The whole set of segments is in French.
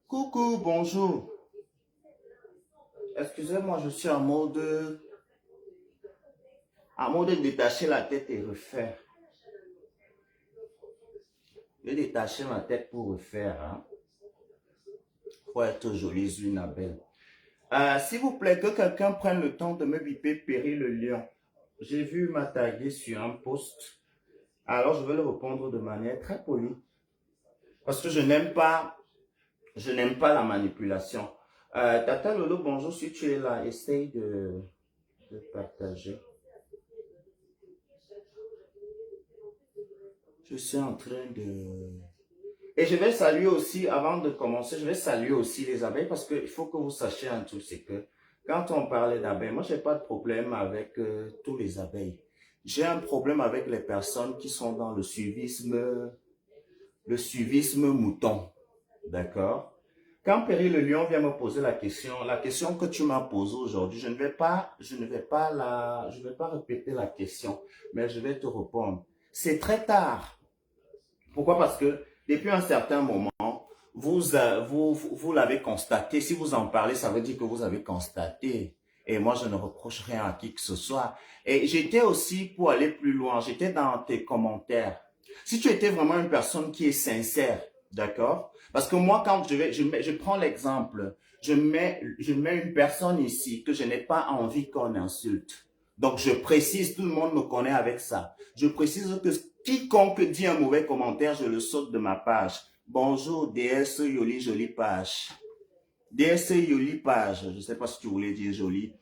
Coucou, bonjour. Excusez-moi, je suis en mode détacher la tête et refaire. Je vais détacher ma tête pour refaire, hein, pour être jolie, une abeille. S'il vous plaît, que quelqu'un prenne le temps de me biper Perry le lion. J'ai vu ma taguer sur un post. Alors, je vais le répondre de manière très polie. Parce que je n'aime pas la manipulation. Tata Lolo, bonjour, si tu es là, essaye de partager. Je suis en train de... Et je vais saluer aussi, avant de commencer, je vais saluer aussi les abeilles parce qu'il faut que vous sachiez un truc, c'est que quand on parlait d'abeilles, moi, j'ai pas de problème avec tous les abeilles. J'ai un problème avec les personnes qui sont dans le suivisme mouton. D'accord? Quand Perry le lion vient me poser la question que tu m'as posée aujourd'hui, je ne vais pas répéter la question, mais je vais te répondre. C'est très tard. Pourquoi? Parce que depuis un certain moment, vous l'avez constaté. Si vous en parlez, ça veut dire que vous avez constaté. Et moi, je ne reproche rien à qui que ce soit. Et j'étais aussi, pour aller plus loin, j'étais dans tes commentaires. Si tu étais vraiment une personne qui est sincère, d'accord? Parce que moi, quand je prends l'exemple, je mets une personne ici que je n'ai pas envie qu'on insulte. Donc, je précise, tout le monde me connaît avec ça. Je précise que quiconque dit un mauvais commentaire, je le saute de ma page. Bonjour, DS Yoli, jolie page. DS Yoli page, je ne sais pas si tu voulais dire jolie.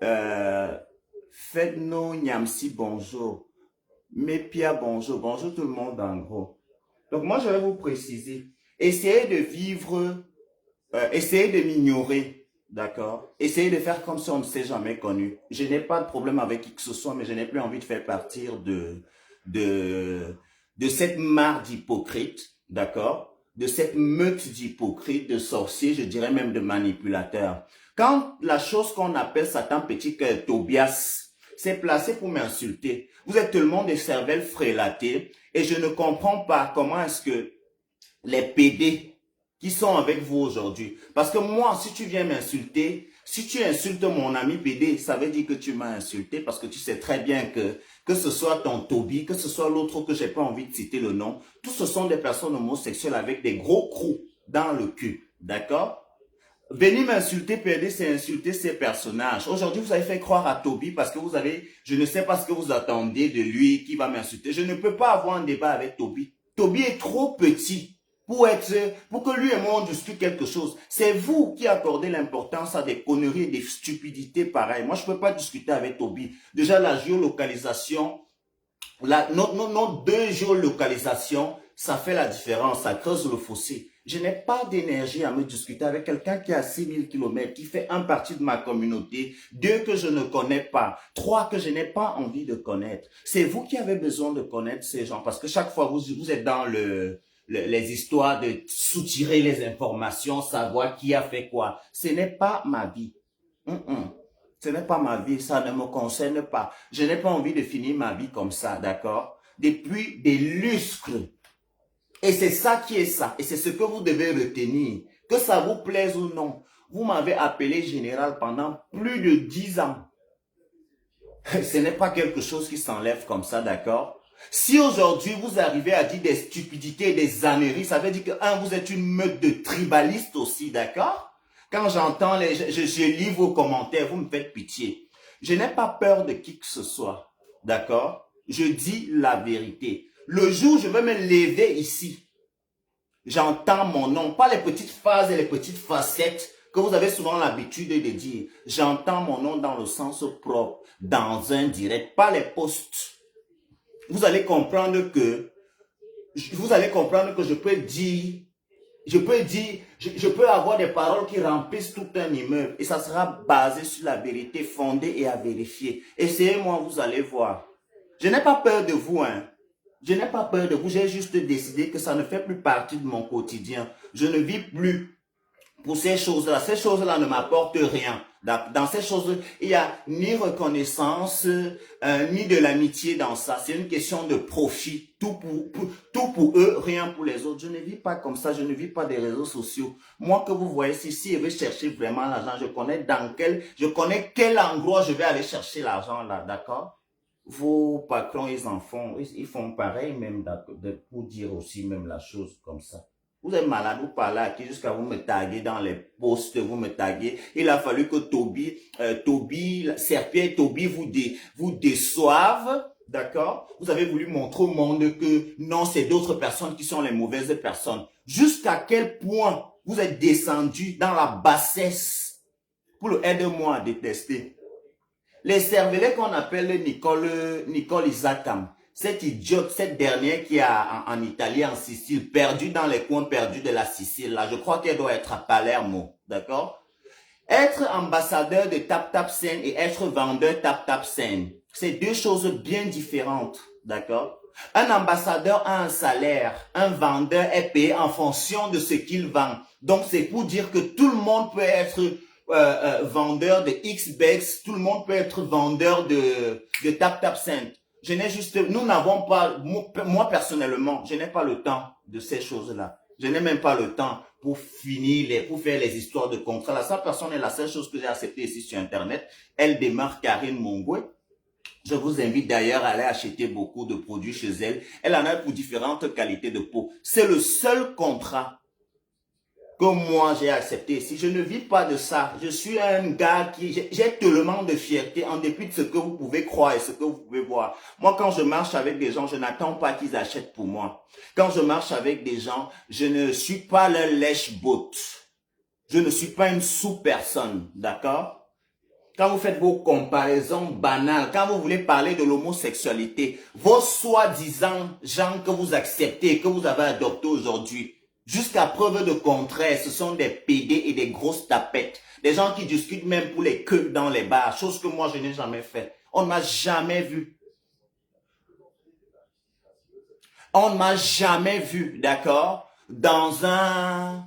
Euh, Faites-nous Nyamsi, bonjour. Mepia, bonjour. Bonjour tout le monde en gros. Donc moi, je vais vous préciser. Essayez de vivre, essayez de m'ignorer, d'accord? Essayez de faire comme si on ne s'est jamais connu. Je n'ai pas de problème avec qui que ce soit, mais je n'ai plus envie de faire partir de, de cette mare d'hypocrites, d'accord? De cette meute d'hypocrites, de sorciers, je dirais même de manipulateurs. Quand la chose qu'on appelle Satan petit cœur, Tobias, s'est placé pour m'insulter, vous êtes tellement des cervelles frélatées et je ne comprends pas comment est-ce que les PD qui sont avec vous aujourd'hui, parce que moi, si tu viens m'insulter, si tu insultes mon ami PD, ça veut dire que tu m'as insulté parce que tu sais très bien que ce soit ton Toby, que ce soit l'autre que j'ai pas envie de citer le nom, tous ce sont des personnes homosexuelles avec des gros crocs dans le cul, d'accord? Venir m'insulter, PD, c'est insulter ces personnages. Aujourd'hui, vous avez fait croire à Toby parce que je ne sais pas ce que vous attendez de lui qui va m'insulter. Je ne peux pas avoir un débat avec Toby. Toby est trop petit pour que lui et moi on discute quelque chose. C'est vous qui accordez l'importance à des conneries et des stupidités pareilles. Moi, je ne peux pas discuter avec Toby. Déjà, la géolocalisation, nos deux géolocalisations, ça fait la différence, ça creuse le fossé. Je n'ai pas d'énergie à me discuter avec quelqu'un qui est à 6 000 kilomètres, qui fait un partie de ma communauté, deux que je ne connais pas, trois que je n'ai pas envie de connaître. C'est vous qui avez besoin de connaître ces gens, parce que chaque fois vous êtes dans les histoires de soutirer les informations, savoir qui a fait quoi. Ce n'est pas ma vie. Ce n'est pas ma vie, ça ne me concerne pas. Je n'ai pas envie de finir ma vie comme ça, d'accord? Depuis des lustres. Et c'est ça qui est ça. Et c'est ce que vous devez retenir. Que ça vous plaise ou non. Vous m'avez appelé général pendant plus de 10 ans. Ce n'est pas quelque chose qui s'enlève comme ça, d'accord? Si aujourd'hui vous arrivez à dire des stupidités, des âneries, ça veut dire que, vous êtes une meute de tribalistes aussi, d'accord? Quand j'entends je lis vos commentaires, vous me faites pitié. Je n'ai pas peur de qui que ce soit, d'accord? Je dis la vérité. Le jour où je vais me lever ici, j'entends mon nom, pas les petites phases et les petites facettes que vous avez souvent l'habitude de dire. J'entends mon nom dans le sens propre, dans un direct, pas les posts. Vous allez comprendre que je peux avoir des paroles qui remplissent tout un immeuble et ça sera basé sur la vérité fondée et à vérifier. Essayez-moi, vous allez voir. Je n'ai pas peur de vous, hein. Je n'ai pas peur de vous, j'ai juste décidé que ça ne fait plus partie de mon quotidien. Je ne vis plus pour ces choses-là. Ces choses-là ne m'apportent rien. Dans ces choses, il n'y a ni reconnaissance, ni de l'amitié dans ça. C'est une question de profit. Tout pour eux, rien pour les autres. Je ne vis pas comme ça. Je ne vis pas des réseaux sociaux. Moi que vous voyez, si je vais chercher vraiment l'argent, je connais quel endroit je vais aller chercher l'argent là, d'accord? Vos patrons, ils font pareil même pour dire aussi même la chose comme ça. Vous êtes malade, vous parlez à qui jusqu'à vous me taguer dans les posts, vous me taguer. Il a fallu que Serpillère et Toby vous déçoivent, d'accord? Vous avez voulu montrer au monde que non, c'est d'autres personnes qui sont les mauvaises personnes. Jusqu'à quel point vous êtes descendu dans la bassesse pour le aide-moi à détester. Les cervelets qu'on appelle Nicole Isakam, cette idiote, cette dernière qui est en Italie, en Sicile, perdue dans les coins perdus de la Sicile, là, je crois qu'elle doit être à Palermo, d'accord? Être ambassadeur de TapTapSend et être vendeur TapTapSend, c'est deux choses bien différentes, d'accord? Un ambassadeur a un salaire, un vendeur est payé en fonction de ce qu'il vend. Donc, c'est pour dire que tout le monde peut être vendeur de Xbex, tout le monde peut être vendeur de TapTapSend. Nous n'avons pas, moi personnellement, je n'ai pas le temps de ces choses-là. Je n'ai même pas le temps pour pour faire les histoires de contrat. La seule personne et la seule chose que j'ai acceptée ici sur Internet, elle démarre Karine Mongwe. Je vous invite d'ailleurs à aller acheter beaucoup de produits chez elle. Elle en a pour différentes qualités de peau. C'est le seul contrat que moi j'ai accepté ici. Je ne vis pas de ça. Je suis un gars j'ai tellement de fierté en dépit de ce que vous pouvez croire et ce que vous pouvez voir. Moi, quand je marche avec des gens, je n'attends pas qu'ils achètent pour moi. Quand je marche avec des gens, je ne suis pas leur lèche-botte. Je ne suis pas une sous-personne, d'accord? Quand vous faites vos comparaisons banales, quand vous voulez parler de l'homosexualité, vos soi-disant gens que vous acceptez, que vous avez adoptés aujourd'hui, jusqu'à preuve de contraire, ce sont des PD et des grosses tapettes. Des gens qui discutent même pour les queues dans les bars, chose que moi je n'ai jamais fait. On ne m'a jamais vu. On ne m'a jamais vu, d'accord? Dans un...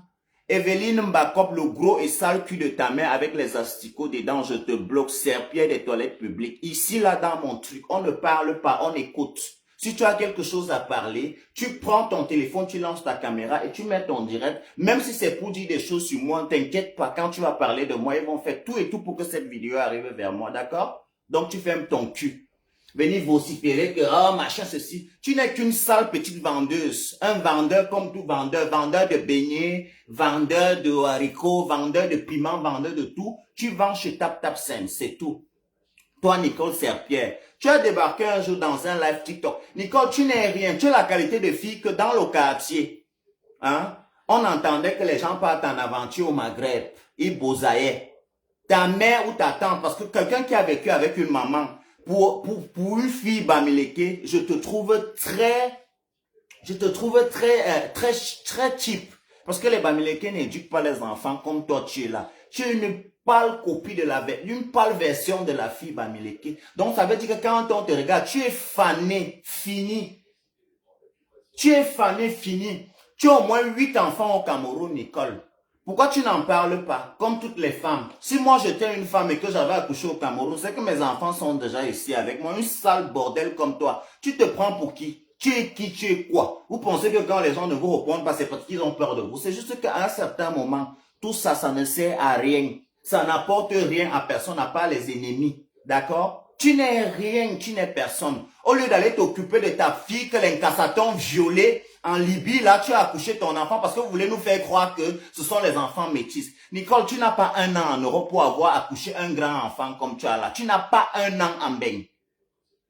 Evelyne Mbakop, le gros et sale cul de ta mère avec les asticots dedans, je te bloque, serpillère des toilettes publiques. Ici, là, dans mon truc, on ne parle pas, on écoute. Si tu as quelque chose à parler, tu prends ton téléphone, tu lances ta caméra et tu mets ton direct. Même si c'est pour dire des choses sur moi, t'inquiète pas, quand tu vas parler de moi, ils vont faire tout et tout pour que cette vidéo arrive vers moi, d'accord? Donc, tu fermes ton cul. Venir vociférer que, oh, machin, ceci. Tu n'es qu'une sale petite vendeuse. Un vendeur comme tout vendeur. Vendeur de beignets, vendeur de haricots, vendeur de piments, vendeur de tout. Tu vends chez TapTapSend, c'est tout. Toi, Nicole Serpillère, tu as débarqué un jour dans un live TikTok. Nicole, tu n'es rien. Tu as la qualité de fille que dans le quartier, hein, on entendait que les gens partent en aventure au Maghreb. Ils bosaillaient. Ta mère ou ta tante, parce que quelqu'un qui a vécu avec une maman, pour une fille bamileke, je te trouve très cheap. Parce que les bamileke n'éduquent pas les enfants comme toi tu es là. Tu es une pâle copie une pâle version de la fille bamileke. Donc ça veut dire que quand on te regarde, tu es fané, fini. Tu es fané, fini. Tu as au moins 8 enfants au Cameroun, Nicole. Pourquoi tu n'en parles pas, comme toutes les femmes? Si moi j'étais une femme et que j'avais accouché au Cameroun, c'est que mes enfants sont déjà ici avec moi, une sale bordel comme toi. Tu te prends pour qui? Tu es quoi? Vous pensez que quand les gens ne vous répondent pas, c'est parce qu'ils ont peur de vous. C'est juste qu'à un certain moment, tout ça, ça ne sert à rien. Ça n'apporte rien à personne, à part les ennemis. D'accord? Tu n'es rien, tu n'es personne. Au lieu d'aller t'occuper de ta fille que l'incassaton violé en Libye, là, tu as accouché ton enfant parce que vous voulez nous faire croire que ce sont les enfants métis. Nicole, tu n'as pas un an en Europe pour avoir accouché un grand enfant comme tu as là. Tu n'as pas un an en bain.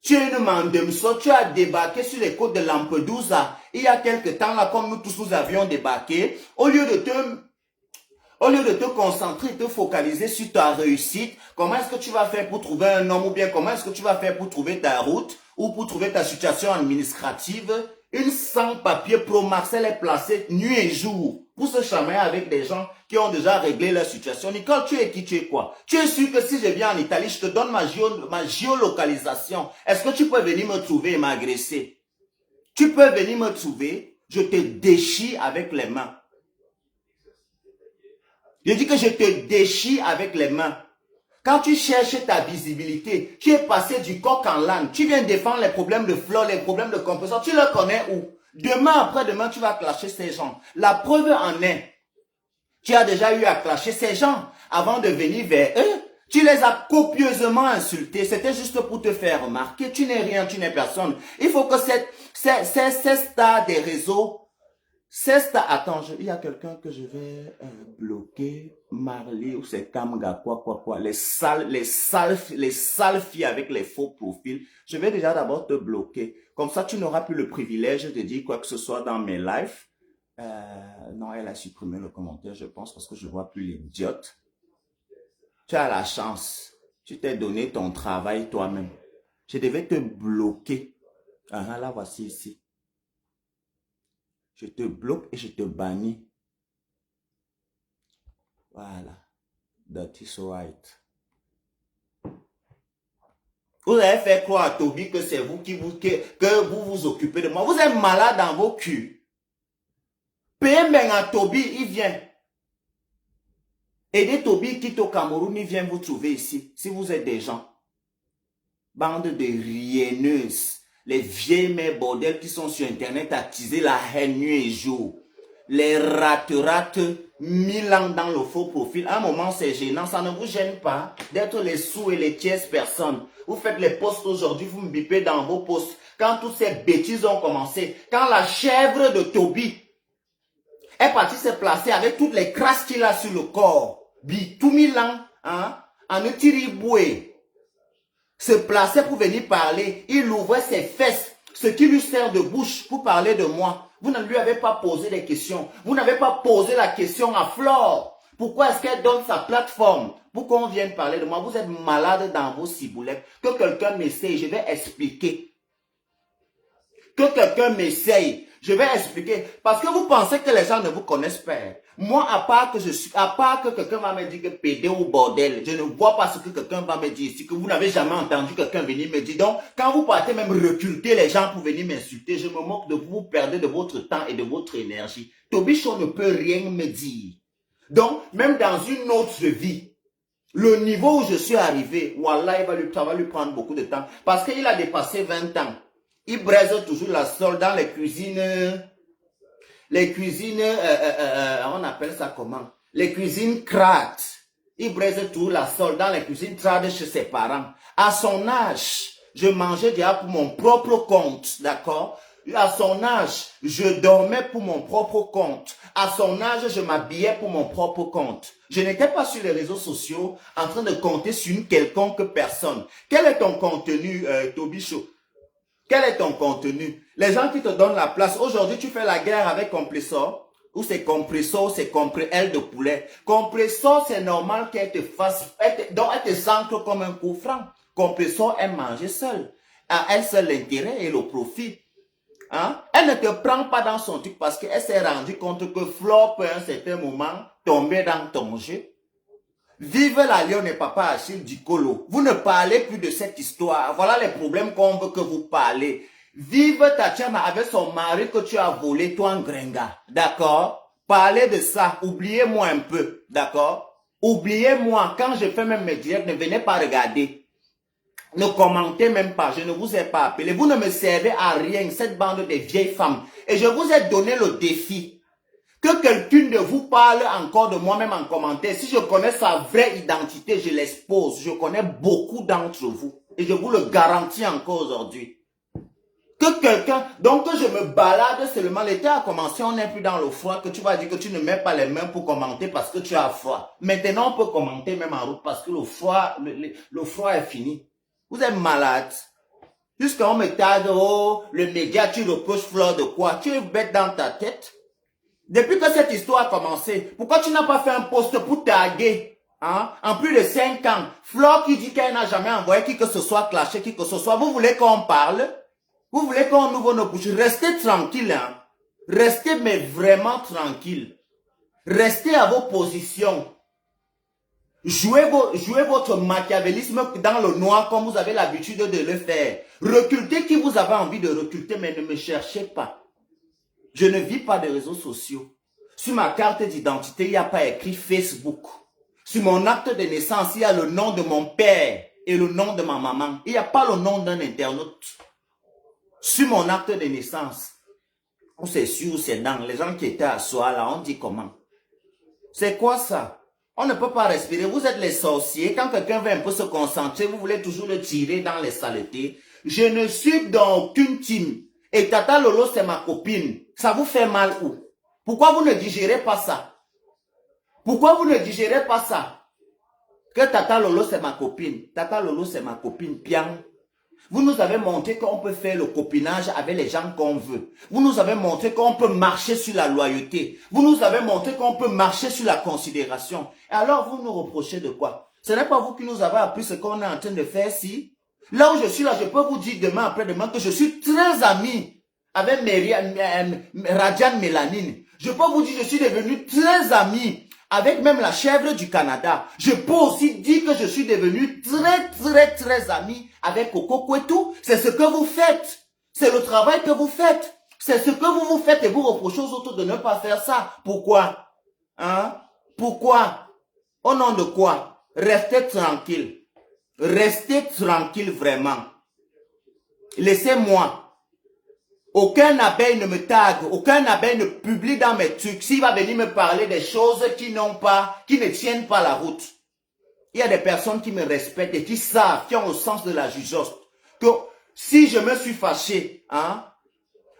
Tu es une mandemso, tu as débarqué sur les côtes de Lampedusa. Il y a quelque temps là, comme nous tous nous avions débarqué, au lieu de te concentrer, te focaliser sur ta réussite, comment est-ce que tu vas faire pour trouver un homme ou bien comment est-ce que tu vas faire pour trouver ta route ou pour trouver ta situation administrative, une sans-papier pro max, elle est placée nuit et jour pour se chamailler avec des gens qui ont déjà réglé leur situation. Nicole, tu es qui, tu es quoi? Tu es sûr que si je viens en Italie, je te donne ma géolocalisation. Est-ce que tu peux venir me trouver et m'agresser? Tu peux venir me trouver, je te déchire avec les mains. Je dis que je te déchire avec les mains. Quand tu cherches ta visibilité, tu es passé du coq en l'âne. Tu viens défendre les problèmes de flore, les problèmes de compression. Tu le connais où? Demain, après-demain, tu vas clasher ces gens. La preuve en est, tu as déjà eu à clasher ces gens avant de venir vers eux. Tu les as copieusement insultés. C'était juste pour te faire remarquer. Tu n'es rien, tu n'es personne. Il faut que ces stars des réseaux, attends, il y a quelqu'un que je vais bloquer, Marley ou c'est Kamga, quoi. Les sales filles avec les faux profils. Je vais déjà d'abord te bloquer. Comme ça, tu n'auras plus le privilège de dire quoi que ce soit dans mes lives. Non, elle a supprimé le commentaire, je pense, parce que je vois plus l'idiote. Tu as la chance. Tu t'es donné ton travail toi-même. Je devais te bloquer. La voici ici. Je te bloque et je te bannis. Voilà. That is right. Vous avez fait croire à Toby que c'est vous que vous vous occupez de moi. Vous êtes malade dans vos culs. Payez même à Toby, il vient. Aidez Toby, quitte au Cameroun, il vient vous trouver ici. Si vous êtes des gens. Bande de rienneuses. Les vieilles mères bordel qui sont sur Internet à teaser la haine nuit et jour. Les rates 1000 ans dans le faux profil. À un moment, c'est gênant. Ça ne vous gêne pas d'être les sous et les tierces personnes. Vous faites les posts aujourd'hui, vous me bipez dans vos posts. Quand toutes ces bêtises ont commencé, quand la chèvre de Toby est partie se placer avec toutes les crasses qu'il a sur le corps, tout 1000 ans, en Utiriboué, se plaçait pour venir parler, il ouvrait ses fesses, ce qui lui sert de bouche pour parler de moi. Vous ne lui avez pas posé des questions. Vous n'avez pas posé la question à Flore. Pourquoi est-ce qu'elle donne sa plateforme pour qu'on vienne parler de moi? Vous êtes malade dans vos ciboulettes. Que quelqu'un m'essaye, je vais expliquer. Que quelqu'un m'essaye, je vais expliquer. Parce que vous pensez que les gens ne vous connaissent pas. Moi, à part que quelqu'un va me dire que pédé ou bordel, je ne vois pas ce que quelqu'un va me dire ici, que vous n'avez jamais entendu quelqu'un venir me dire. Donc, quand vous partez même recruter les gens pour venir m'insulter, je me moque de vous, vous perdez de votre temps et de votre énergie. Toby Show ne peut rien me dire. Donc, même dans une autre vie, le niveau où je suis arrivé, Wallah, ça va lui prendre beaucoup de temps. Parce qu'il a dépassé 20 ans. Il braise toujours la sole dans les cuisines. Les cuisines, on appelle ça comment? Les cuisines crades. Il braise toujours la sole dans les cuisines crades chez ses parents. À son âge, je mangeais déjà pour mon propre compte, d'accord? À son âge, je dormais pour mon propre compte. À son âge, je m'habillais pour mon propre compte. Je n'étais pas sur les réseaux sociaux en train de compter sur une quelconque personne. Quel est ton contenu, Toby Show? Quel est ton contenu? Les gens qui te donnent la place. Aujourd'hui, tu fais la guerre avec Compressor. Ou c'est Compressor, c'est aile de poulet. Compressor, c'est normal qu'elle te fasse, donc elle te centre comme un coup franc. Compressor aime manger seul. À elle seul l'intérêt et le profit. Elle ne te prend pas dans son truc parce qu'elle s'est rendue compte que Flore peut à un certain moment tomber dans ton jeu. Vive la lionne et papa Achille Dicolo. Vous ne parlez plus de cette histoire. Voilà les problèmes qu'on veut que vous parlez. Vive Tatiana avec son mari que tu as volé, toi en gringa. D'accord? Parlez de ça. Oubliez-moi un peu. D'accord? Oubliez-moi. Quand je fais même mes directs, ne venez pas regarder. Ne commentez même pas. Je ne vous ai pas appelé. Vous ne me servez à rien, cette bande de vieilles femmes. Et je vous ai donné le défi. Que quelqu'un de vous parle encore de moi-même en commentaire. Si je connais sa vraie identité, je l'expose. Je connais beaucoup d'entre vous. Et je vous le garantis encore aujourd'hui. Que quelqu'un, donc que je me balade seulement, l'été a commencé, on n'est plus dans le froid, que tu vas dire que tu ne mets pas les mains pour commenter parce que tu as froid. Maintenant, on peut commenter même en route parce que le froid est fini. Vous êtes malade. Jusqu'à on me tarde, oh, le média, tu reproches Flore de quoi? Tu es bête dans ta tête? Depuis que cette histoire a commencé, pourquoi tu n'as pas fait un post pour taguer, en plus de 5 ans, Flore qui dit qu'elle n'a jamais envoyé qui que ce soit clashé, qui que ce soit, vous voulez qu'on parle? Vous voulez qu'on ouvre nos bouches? Restez tranquille, Restez mais vraiment tranquille. Restez à vos positions. Jouez votre machiavélisme dans le noir comme vous avez l'habitude de le faire. Recrutez qui vous avez envie de recruter, mais ne me cherchez pas. Je ne vis pas des réseaux sociaux. Sur ma carte d'identité, il n'y a pas écrit Facebook. Sur mon acte de naissance, il y a le nom de mon père et le nom de ma maman. Il n'y a pas le nom d'un internaute. Sur mon acte de naissance, c'est sûr, c'est dans les gens qui étaient à soi là, on dit comment? C'est quoi ça? On ne peut pas respirer. Vous êtes les sorciers. Quand quelqu'un veut un peu se concentrer, vous voulez toujours le tirer dans les saletés. Je ne suis dans aucune team. Et Tata Lolo, c'est ma copine. Ça vous fait mal où? Pourquoi vous ne digérez pas ça? Pourquoi vous ne digérez pas ça? Que Tata Lolo, c'est ma copine. Tata Lolo, c'est ma copine. Bien. Vous nous avez montré qu'on peut faire le copinage avec les gens qu'on veut. Vous nous avez montré qu'on peut marcher sur la loyauté. Vous nous avez montré qu'on peut marcher sur la considération. Et alors, vous nous reprochez de quoi? Ce n'est pas vous qui nous avez appris ce qu'on est en train de faire si. Là où je suis là, je peux vous dire demain après-demain que je suis très ami avec Radiane Mélanine. Je peux vous dire que je suis devenu très ami avec même la chèvre du Canada. Je peux aussi dire que je suis devenu très ami avec Coco Kwetu. C'est ce que vous faites. C'est le travail que vous faites. C'est ce que vous faites et vous reprochez aux autres de ne pas faire ça. Pourquoi? Hein? Pourquoi? Au nom de quoi? Restez tranquille. Restez tranquille vraiment. Laissez-moi. Aucun abeille ne me tague, aucun abeille ne publie dans mes trucs. S'il va venir me parler des choses qui ne tiennent pas la route. Il y a des personnes qui me respectent et qui savent, qui ont le sens de la jugeote, que si je me suis fâché, hein,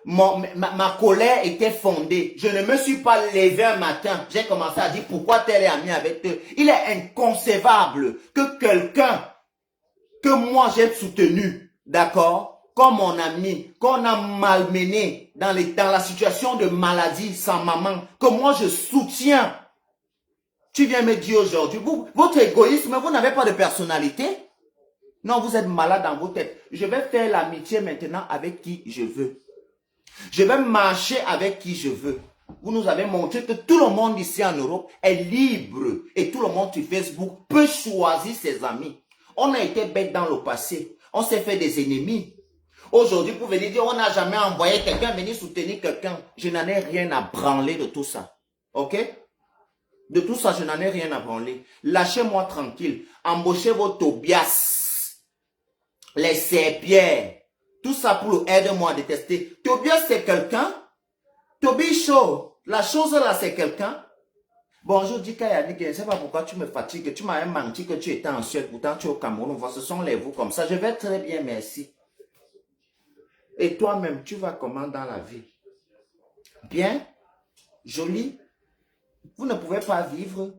ma colère était fondée. Je ne me suis pas levé un matin. J'ai commencé à dire pourquoi tel est ami avec eux. Il est inconcevable que quelqu'un que moi j'ai soutenu, d'accord, comme mon ami, qu'on a malmené dans la situation de maladie sans maman, que moi je soutiens. Tu viens me dire aujourd'hui, votre égoïsme, vous n'avez pas de personnalité? Non, vous êtes malade dans vos têtes. Je vais faire l'amitié maintenant avec qui je veux. Je vais marcher avec qui je veux. Vous nous avez montré que tout le monde ici en Europe est libre et tout le monde sur Facebook peut choisir ses amis. On a été bête dans le passé. On s'est fait des ennemis. Aujourd'hui, pour venir dire, on n'a jamais envoyé quelqu'un venir soutenir quelqu'un. Je n'en ai rien à branler de tout ça. Ok? De tout ça, je n'en ai rien à branler. Lâchez-moi tranquille. Embauchez vos Tobias. Les Serpierre. Tout ça pour aide-moi à détester. Tobias, c'est quelqu'un. Toby Show. La chose là, c'est quelqu'un. Bonjour, Dika Yannick. Je ne sais pas pourquoi tu me fatigues. Tu m'as menti que tu étais en Suède. Pourtant, tu es au Cameroun. Ce sont les vous comme ça. Je vais très bien, merci. Et toi-même, tu vas comment dans la vie? Bien? Joli? Vous ne pouvez pas vivre.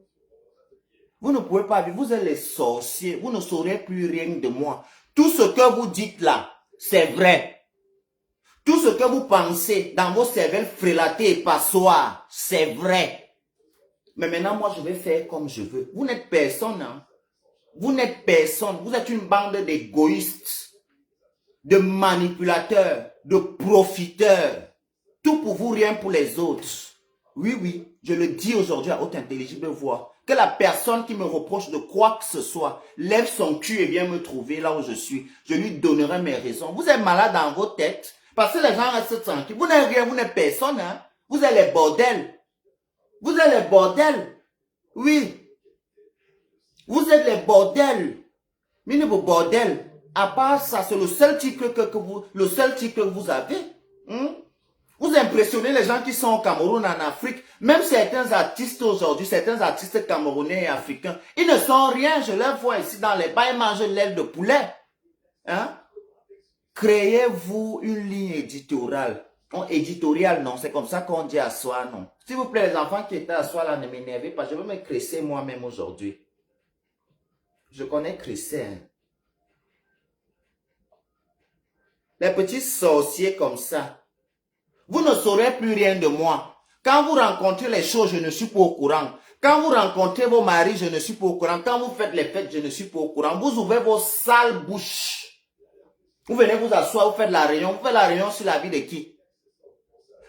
Vous ne pouvez pas vivre. Vous êtes les sorciers. Vous ne saurez plus rien de moi. Tout ce que vous dites là, c'est vrai. Tout ce que vous pensez dans vos cervelles frélatées et passoires, c'est vrai. Mais maintenant, moi, je vais faire comme je veux. Vous n'êtes personne, hein? Vous n'êtes personne. Vous êtes une bande d'égoïstes, de manipulateurs, de profiteurs. Tout pour vous, rien pour les autres. Oui, oui, je le dis aujourd'hui à haute intelligible voix. Que la personne qui me reproche de quoi que ce soit lève son cul et vienne me trouver là où je suis. Je lui donnerai mes raisons. Vous êtes malade dans vos têtes. Parce que les gens restent tranquilles. Vous n'êtes rien, vous n'êtes personne. Hein? Vous êtes les bordels. Vous êtes les bordels. Oui. Vous êtes les bordels. Mais vos bordels. À part ça, c'est le seul titre que vous avez. Vous impressionnez les gens qui sont au Cameroun, en Afrique. Même certains artistes aujourd'hui, certains artistes camerounais et africains, ils ne sont rien. Je les vois ici dans les bars, ils mangent l'aile de poulet. Hein? Créez-vous une ligne éditoriale. Éditoriale, non, c'est comme ça qu'on dit à soi, non. S'il vous plaît, les enfants qui étaient à soi là, ne m'énervez pas. Je veux me cresser moi-même aujourd'hui. Je connais cresser. Hein. Les petits sorciers comme ça. Vous ne saurez plus rien de moi. Quand vous rencontrez les choses, je ne suis pas au courant. Quand vous rencontrez vos maris, je ne suis pas au courant. Quand vous faites les fêtes, je ne suis pas au courant. Vous ouvrez vos sales bouches. Vous venez vous asseoir, vous faites la réunion. Vous faites la réunion sur la vie de qui?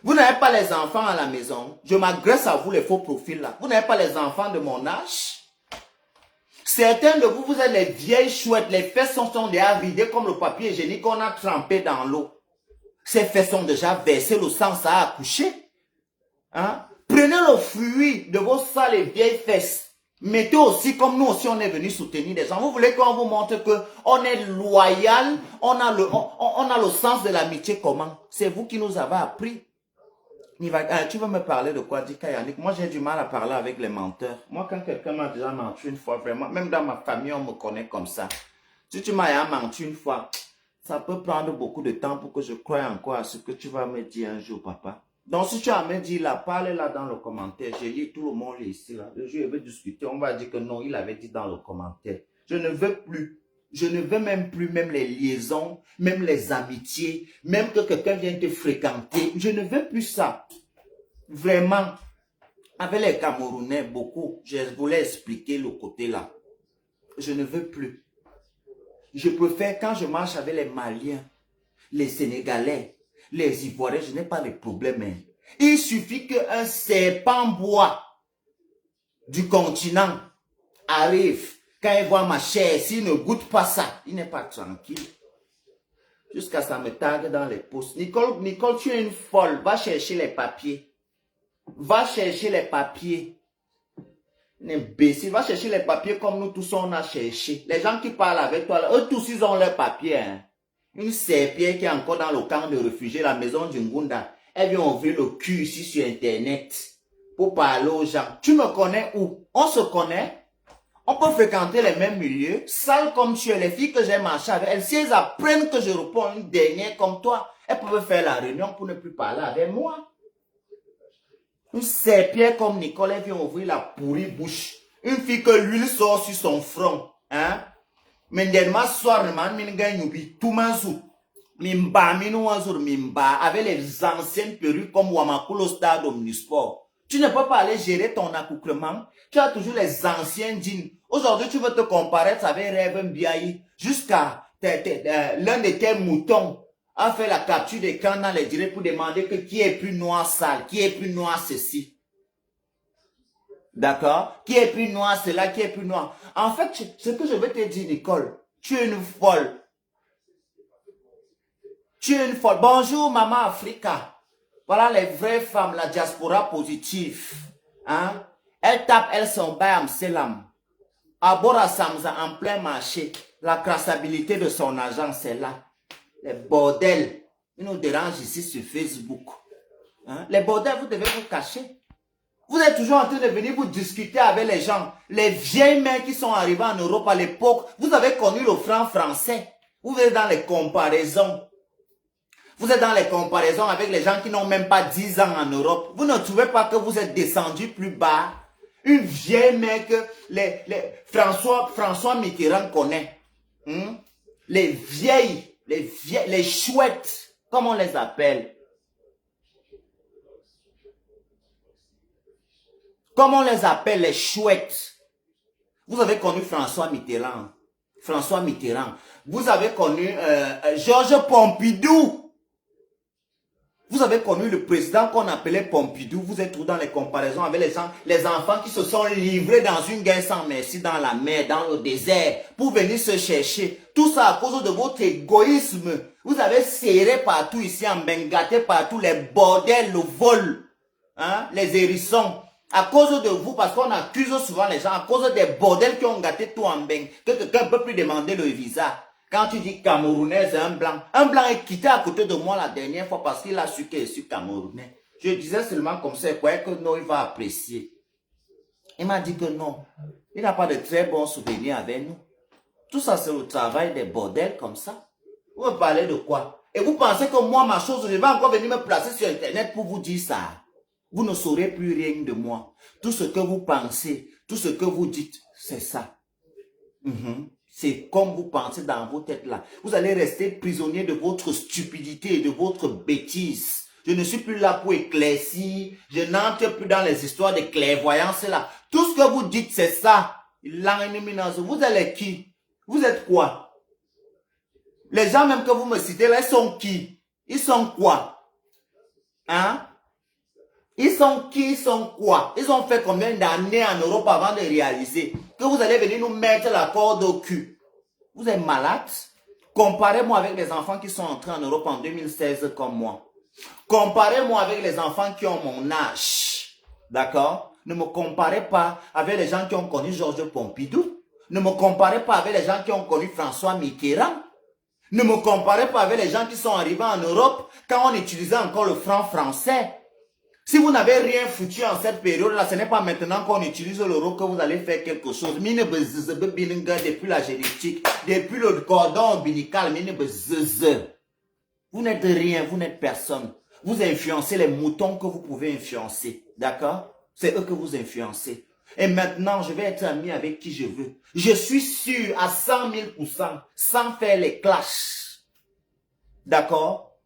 Vous n'avez pas les enfants à la maison. Je m'agresse à vous les faux profils là. Vous n'avez pas les enfants de mon âge. Certains de vous, vous êtes les vieilles chouettes. Les fesses sont déjà ridées comme le papier hygiénique qu'on a trempé dans l'eau. Ces fesses sont déjà versées, le sang, ça a accouché. Hein? Prenez le fruit de vos sales et vieilles fesses. Mettez aussi, comme nous aussi, on est venu soutenir des gens. Vous voulez qu'on vous montre qu'on est loyal, on a le sens de l'amitié comment? C'est vous qui nous avez appris. Tu veux me parler de quoi, Dika Yannick? Moi, j'ai du mal à parler avec les menteurs. Moi, quand quelqu'un m'a déjà menti une fois, vraiment, même dans ma famille, on me connaît comme ça. Si tu m'as menti une fois, ça peut prendre beaucoup de temps pour que je croie encore à ce que tu vas me dire un jour, papa. Donc, si tu as me dit là, parle là dans le commentaire. J'ai dit, tout le monde est ici, là. Le jour, il veut discuter. On va dire que non, il avait dit dans le commentaire. Je ne veux plus. Je ne veux même plus, même les liaisons, même les amitiés, même que quelqu'un vienne te fréquenter. Je ne veux plus ça. Vraiment. Avec les Camerounais, beaucoup, je voulais expliquer le côté là. Je ne veux plus. Je préfère quand je marche avec les Maliens, les Sénégalais, les Ivoiriens, je n'ai pas de problème. Hein. Il suffit qu'un serpent bois du continent arrive. Quand il voit ma chair, s'il ne goûte pas ça, il n'est pas tranquille. Jusqu'à ça me targue dans les pouces. Nicole, tu es une folle. Va chercher les papiers. Va chercher les papiers. Une imbécile. Va chercher les papiers comme nous tous on a cherché. Les gens qui parlent avec toi, là, eux tous ils ont leurs papiers. Hein. Une serpillère qui est encore dans le camp de réfugiés, la maison du Ngunda. Elle vient ouvrir le cul ici sur Internet pour parler aux gens. Tu me connais où? On se connaît. On peut fréquenter les mêmes milieux. Sales comme tu es, les filles que j'ai marché avec elles, si elles apprennent que je réponds une dernière comme toi, elles peuvent faire la réunion pour ne plus parler avec moi. Une serpillère comme Nicole, elle vient ouvrir la pourrie bouche. Une fille que l'huile sort sur son front. Hein? Mais dernièrement soir, avec les anciennes perruques comme Wamakulo Stade Omnisport. Tu ne peux pas aller gérer ton accoutrement. Tu as toujours les anciens jeans. Aujourd'hui, tu veux te comparer avec Rêve Mbiaï. Jusqu'à l'un de tes moutons a fait la capture d'écran dans les directs pour demander que qui est plus noir sale, qui est plus noir ceci. D'accord? Qui est plus noir cela, qui est plus noir. En fait, ce que je veux te dire, Nicole, tu es une folle. Tu es une folle. Bonjour, Maman Africa. Voilà les vraies femmes, la diaspora positive. Hein? Elle tape, elle s'en bat à Mselam. Abora Samza en plein marché. La traçabilité de son agent, c'est là. Les bordels. Ils nous dérangent ici sur Facebook. Hein? Les bordels, vous devez vous cacher. Vous êtes toujours en train de venir vous discuter avec les gens. Les vieilles mères qui sont arrivées en Europe à l'époque. Vous avez connu le franc français. Vous êtes dans les comparaisons. Vous êtes dans les comparaisons avec les gens qui n'ont même pas 10 ans en Europe. Vous ne trouvez pas que vous êtes descendu plus bas? Une vieille mère que François Mitterrand connaît. Les vieilles, les chouettes, comme on les appelle. Comment on les appelle, les chouettes? Vous avez connu François Mitterrand. François Mitterrand. Vous avez connu Georges Pompidou. Vous avez connu le président qu'on appelait Pompidou. Vous êtes tout dans les comparaisons avec les enfants qui se sont livrés dans une guerre sans merci, dans la mer, dans le désert, pour venir se chercher. Tout ça à cause de votre égoïsme. Vous avez serré partout ici en Bengaté, partout les bordels, le vol, hein, les hérissons. À cause de vous, parce qu'on accuse souvent les gens, à cause des bordels qui ont gâté tout en Beng, que quelqu'un ne peut plus demander le visa. Quand tu dis Camerounais, c'est un blanc. Un blanc est quitté à côté de moi la dernière fois parce qu'il a su qu'il est sur Camerounais. Je disais seulement comme ça, quoi, que non, il va apprécier. Il m'a dit que non. Il n'a pas de très bons souvenirs avec nous. Tout ça, c'est le travail des bordels comme ça. Vous me parlez de quoi? Et vous pensez que moi, ma chose, je vais encore venir me placer sur Internet pour vous dire ça? Vous ne saurez plus rien de moi. Tout ce que vous pensez, tout ce que vous dites, c'est ça. C'est comme vous pensez dans vos têtes là. Vous allez rester prisonnier de votre stupidité et de votre bêtise. Je ne suis plus là pour éclaircir. Je n'entre plus dans les histoires de clairvoyance là. Tout ce que vous dites, c'est ça. Vous êtes qui? Vous êtes quoi? Les gens même que vous me citez là, ils sont qui? Ils sont quoi? Hein? Ils sont qui? Ils sont quoi? Ils ont fait combien d'années en Europe avant de réaliser que vous allez venir nous mettre la corde au cul? Vous êtes malade? Comparez-moi avec les enfants qui sont entrés en Europe en 2016 comme moi. Comparez-moi avec les enfants qui ont mon âge. D'accord? Ne me comparez pas avec les gens qui ont connu Georges Pompidou. Ne me comparez pas avec les gens qui ont connu François Mitterrand. Ne me comparez pas avec les gens qui sont arrivés en Europe quand on utilisait encore le franc français. Si vous n'avez rien foutu en cette période-là, ce n'est pas maintenant qu'on utilise l'euro que vous allez faire quelque chose. Depuis la génétique, depuis le cordon ombilical, vous n'êtes rien, vous n'êtes personne. Vous influencez les moutons que vous pouvez influencer. D'accord? C'est eux que vous influencez. Et maintenant, je vais être ami avec qui je veux. Je suis sûr à 100 000%, sans faire les clashs. D'accord?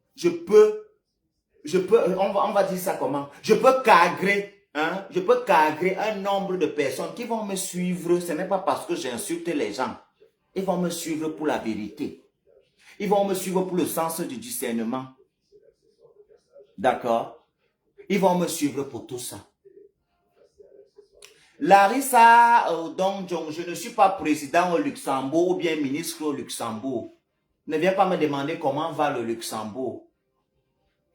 On va dire ça comment? Je peux cadrer un nombre de personnes qui vont me suivre. Ce n'est pas parce que j'insulte les gens. Ils vont me suivre pour la vérité. Ils vont me suivre pour le sens du discernement. D'accord? Ils vont me suivre pour tout ça. Larissa Donjon, je ne suis pas président au Luxembourg ou bien ministre au Luxembourg. Ne viens pas me demander comment va le Luxembourg.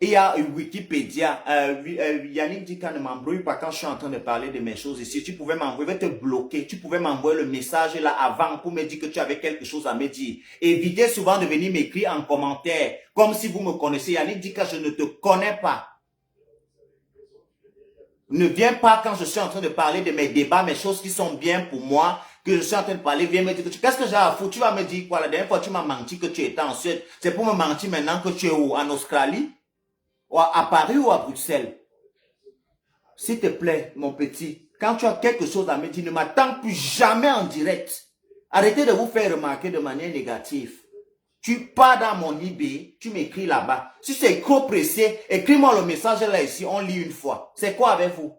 Il y a Wikipédia. Yannick dit qu'on ne m'embrouille pas quand je suis en train de parler de mes choses ici. Tu pouvais m'envoyer, je vais te bloquer. Tu pouvais m'envoyer le message là avant pour me dire que tu avais quelque chose à me dire. Évitez souvent de venir m'écrire en commentaire comme si vous me connaissez. Yannick dit que je ne te connais pas. Ne viens pas quand je suis en train de parler de mes débats, mes choses qui sont bien pour moi, que je suis en train de parler, viens me dire que qu'est-ce que j'ai à foutre? Tu vas me dire quoi? La dernière fois, tu m'as menti que tu étais en Suède. C'est pour me mentir maintenant que tu es où? En Australie? Ou à Paris ou à Bruxelles? S'il te plaît, mon petit, quand tu as quelque chose à me dire, ne m'attends plus jamais en direct. Arrêtez de vous faire remarquer de manière négative. Tu pars dans mon IB, tu m'écris là-bas. Si c'est trop pressé, écris-moi le message là ici, on lit une fois. C'est quoi avec vous?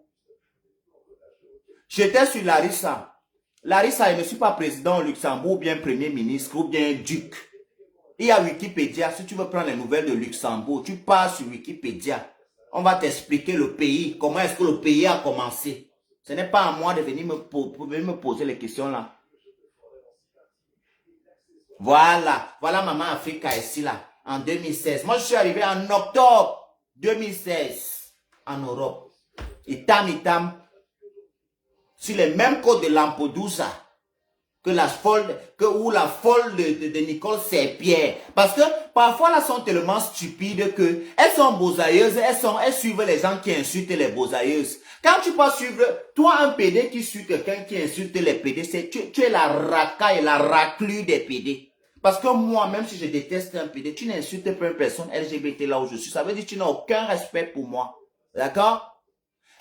J'étais sur Larissa. Larissa, je ne suis pas président au Luxembourg, ou bien premier ministre, ou bien duc. Il y a Wikipédia. Si tu veux prendre les nouvelles de Luxembourg, tu pars sur Wikipédia. On va t'expliquer le pays, comment est-ce que le pays a commencé. Ce n'est pas à moi de venir me poser les questions là. Voilà Maman Africa ici là, en 2016. Moi je suis arrivé en octobre 2016 en Europe. Itam, sur les mêmes côtes de Lampedusa que la folle de Nicole Saint-Pierre. Parce que parfois là sont tellement stupides que elles sont beausailleuses, elles suivent les gens qui insultent les beausailleuses. Quand tu peux suivre, toi un PD qui suit quelqu'un qui insulte les PD, tu es la racaille, la raclure des PD. Parce que moi, même si je déteste un PD, tu n'insultes pas une personne LGBT là où je suis. Ça veut dire que tu n'as aucun respect pour moi. D'accord?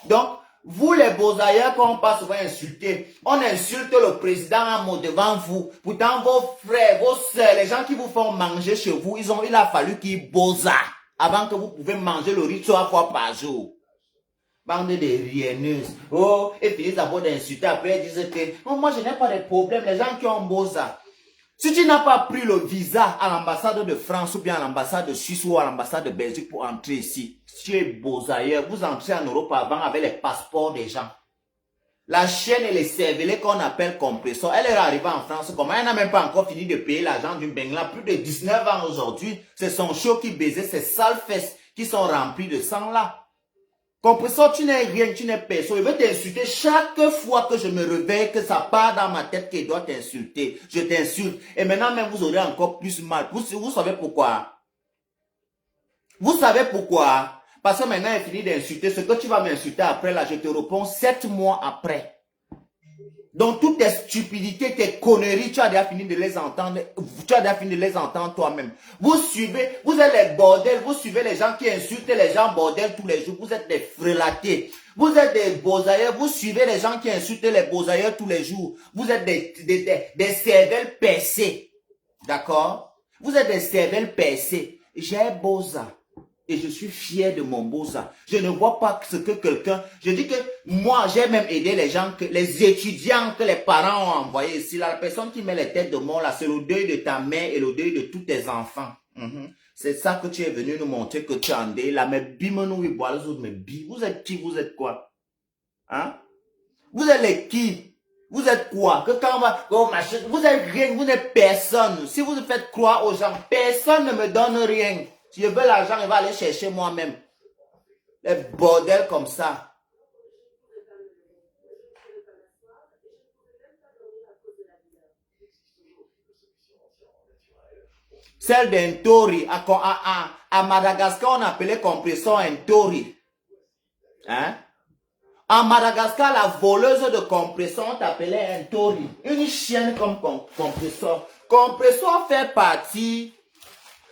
Donc, vous les beausailleurs, quand on passe souvent insulter, on insulte le président devant vous. Pourtant, vos frères, vos soeurs, les gens qui vous font manger chez vous, il a fallu qu'ils bosa avant que vous pouvez manger le riz 3 fois par jour. Bande de rienneuses. Oh, et finissent d'abord d'insulter, après ils disent que oh, moi je n'ai pas de problème, les gens qui ont bosa. Si tu n'as pas pris le visa à l'ambassade de France ou bien à l'ambassade de Suisse ou à l'ambassade de Belgique pour entrer ici, si tu es beausailleur, vous entrez en Europe avant avec les passeports des gens. La chaîne et les cervelets qu'on appelle compresseur, elle est arrivée en France, comment elle n'a même pas encore fini de payer l'argent d'une bengla, plus de 19 ans aujourd'hui, c'est son show qui baisait ces sales fesses qui sont remplies de sang là. Compresseur, tu n'es rien, tu n'es personne. Je vais t'insulter chaque fois que je me réveille, que ça part dans ma tête qu'il doit t'insulter. Je t'insulte. Et maintenant même, vous aurez encore plus mal. Vous savez pourquoi? Vous savez pourquoi? Parce que maintenant, il finit d'insulter. Ce que tu vas m'insulter après, là, je te réponds 7 mois après. Donc, toutes tes stupidités, tes conneries, tu as déjà fini de les entendre. Tu as déjà fini de les entendre toi-même. Vous suivez, vous êtes les bordels, vous suivez les gens qui insultent les gens bordels tous les jours. Vous êtes des frelatés. Vous êtes des beausailleurs, vous suivez les gens qui insultent les beausailleurs tous les jours. Vous êtes des cervelles percées. D'accord? Vous êtes des cervelles percées. J'ai bosa. Et je suis fier de mon bosa. Je ne vois pas ce que quelqu'un... Je dis que moi, j'ai même aidé les gens, les étudiants que les parents ont envoyés ici. Là, la personne qui met les têtes de mort, là, c'est le deuil de ta mère et le deuil de tous tes enfants. C'est ça que tu es venu nous montrer que tu en es là. Mais bimons-nous, vous êtes qui? Vous êtes quoi? Hein? Vous êtes les qui? Vous êtes quoi? Que quand on va... vous êtes rien, vous n'êtes personne. Si vous faites croire aux gens, personne ne me donne rien. Si je veux l'argent, il va aller chercher moi-même. Les bordels comme ça. Celle d'un tori. À Madagascar, on appelait compresseur un tori. Hein? À Madagascar, la voleuse de compresseur, on t'appelait un tori. Une chienne comme compresseur. Compresseur fait partie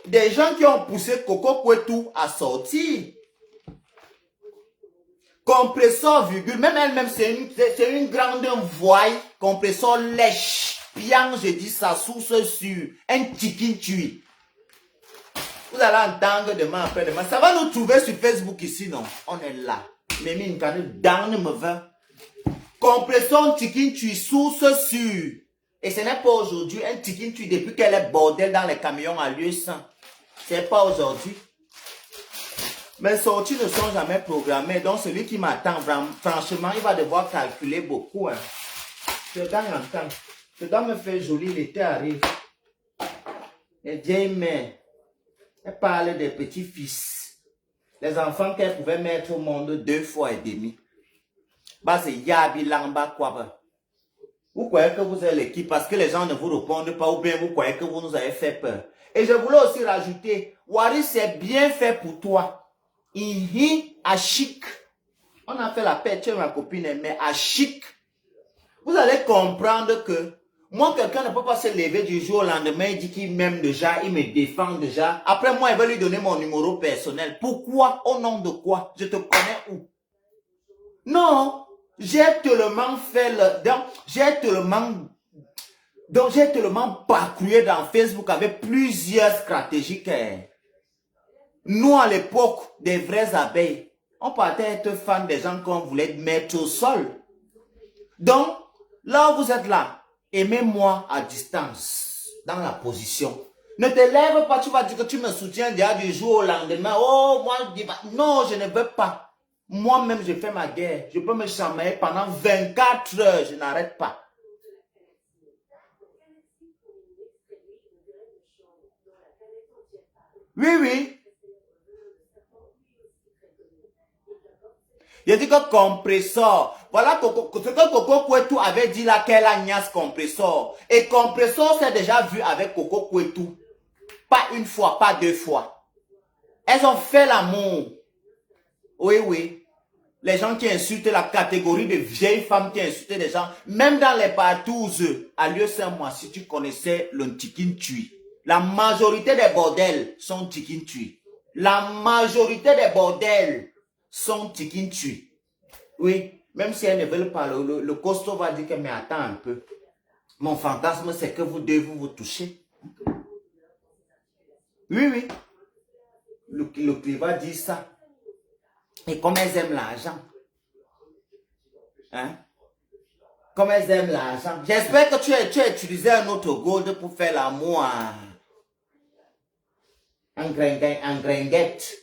des gens qui ont poussé Coco Kwetu à sortir. Compresseur, virgule, même elle-même, c'est une grande voie. Compresseur lèche. Bien, je dis ça, source sur un chicken tui. Vous allez entendre demain après demain. Ça va nous trouver sur Facebook ici, non? On est là. Mais mine, quand dans me va. Compresseur chicken tui, source sûre. Et ce n'est pas aujourd'hui un chicken tui depuis qu'elle est bordel dans les camions à lieu sans. C'est pas aujourd'hui. Mes sorties ne sont jamais programmées. Donc celui qui m'attend, franchement, il va devoir calculer beaucoup. Hein. Je gagne en temps. Je dois me faire joli, l'été arrive. Et vieille mère, elle parle des petits-fils. Les enfants qu'elle pouvait mettre au monde 2 fois et demi. Bah c'est Yabi Lamba quoi. Vous croyez que vous êtes l'équipe parce que les gens ne vous répondent pas ou bien vous croyez que vous nous avez fait peur. Et je voulais aussi rajouter, Wari c'est bien fait pour toi. Ihi à chic. On a fait la paix, tu es ma copine, mais à chic. Vous allez comprendre que moi, quelqu'un ne peut pas se lever du jour au lendemain, il dit qu'il m'aime déjà, il me défend déjà. Après moi, il va lui donner mon numéro personnel. Pourquoi? Au nom de quoi? Je te connais où? Non, j'ai tellement fait le... Donc, j'ai tellement parcouru dans Facebook avec plusieurs stratégies que... Nous, à l'époque des vraies abeilles, on partait être fan des gens qu'on voulait mettre au sol. Donc, là où vous êtes là, aimez-moi à distance, dans la position. Ne te lève pas, tu vas dire que tu me soutiens déjà du jour au lendemain. Oh, moi, je dis, non, je ne veux pas. Moi-même, je fais ma guerre. Je peux me chamailler pendant 24 heures, je n'arrête pas. Oui, oui. Il dit que compresseur. Voilà ce que Coco Kwetu avait dit là qu'elle a niasse compresseur. Et compresseur s'est déjà vu avec Coco Kwetu. Pas une fois, pas 2 fois. Elles ont fait l'amour. Oui, oui. Les gens qui insultent la catégorie de vieilles femmes qui insultent les gens. Même dans les partouzes, à lieu Saint-Moi, si tu connaissais le chicken tui. La majorité des bordels sont chicken tui. La majorité des bordels sont chicken tui. Oui, même si elles ne veulent pas, le costaud va dire que mais attends un peu. Mon fantasme, c'est que vous deux vous touchez. Oui, oui. Le climat dit ça. Et comme elles aiment l'argent. Hein? Comme elles aiment l'argent. J'espère que tu as utilisé un autre gold pour faire l'amour en gringuette.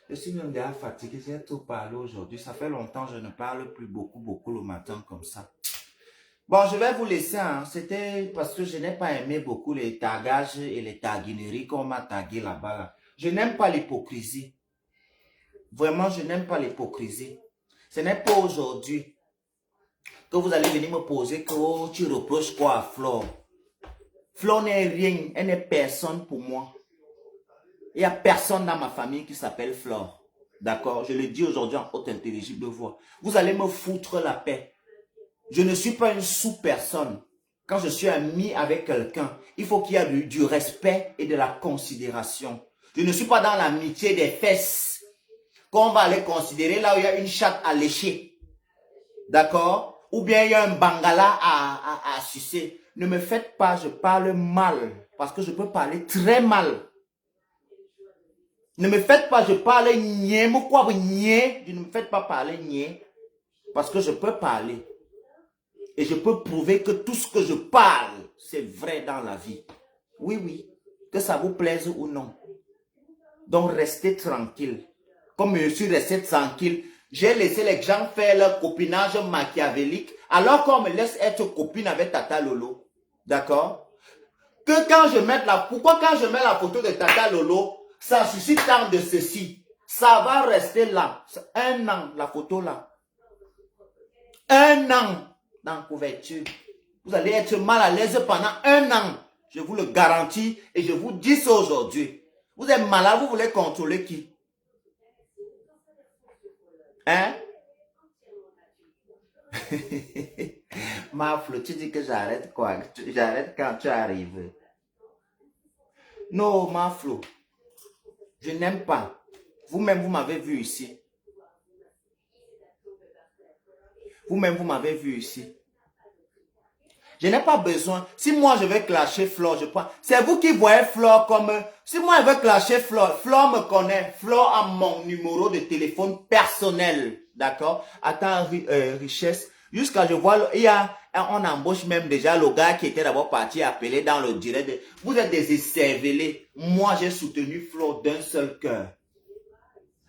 Je suis même déjà fatigué, j'ai trop parlé aujourd'hui. Ça fait longtemps que je ne parle plus beaucoup le matin comme ça. Bon, je vais vous laisser. Hein. C'était parce que je n'ai pas aimé beaucoup les tagages et les taguineries qu'on m'a tagué là-bas. Là. Je n'aime pas l'hypocrisie. Vraiment, je n'aime pas l'hypocrisie. Ce n'est pas aujourd'hui que vous allez venir me poser que oh, tu reproches quoi à Flore. Flore n'est rien, elle n'est personne pour moi. Il n'y a personne dans ma famille qui s'appelle Flore. D'accord? Je le dis aujourd'hui en haute intelligible voix. Vous allez me foutre la paix. Je ne suis pas une sous-personne. Quand je suis ami avec quelqu'un, il faut qu'il y ait du respect et de la considération. Je ne suis pas dans l'amitié des fesses qu'on va aller considérer là où il y a une chatte à lécher. D'accord? Ou bien il y a un bangala à sucer. Ne me faites pas, je parle mal. Parce que je peux parler très mal. Ne me faites pas, je parle niais. Pourquoi vous niais? Ne me faites pas parler niais. Parce que je peux parler. Et je peux prouver que tout ce que je parle, c'est vrai dans la vie. Oui, oui. Que ça vous plaise ou non. Donc, restez tranquille. Comme je suis resté tranquille, j'ai laissé les gens faire leur copinage machiavélique, alors qu'on me laisse être copine avec Tata Lolo. D'accord? Que quand je mette pourquoi quand je mets la photo de Tata Lolo, ça suscite tant de ceci. Ça va rester là. 1 an, la photo là. 1 an dans la couverture. Vous allez être mal à l'aise pendant 1 an. Je vous le garantis et je vous dis ça aujourd'hui. Vous êtes malade, vous voulez contrôler qui? Hein? Maflo, tu dis que j'arrête quoi? J'arrête quand tu arrives. Non, Maflo, je n'aime pas. Vous-même, vous m'avez vu ici. Vous-même, vous m'avez vu ici. Je n'ai pas besoin. Si moi, je vais clasher Flore, je prends. C'est vous qui voyez Flore comme... Si moi, je veux clasher Flore, Flore me connaît. Flore a mon numéro de téléphone personnel. D'accord? Attends, richesse. Jusqu'à je vois... On embauche même déjà le gars qui était d'abord parti appeler dans le direct. Vous êtes des écervelés. Moi, j'ai soutenu Flore d'un seul cœur.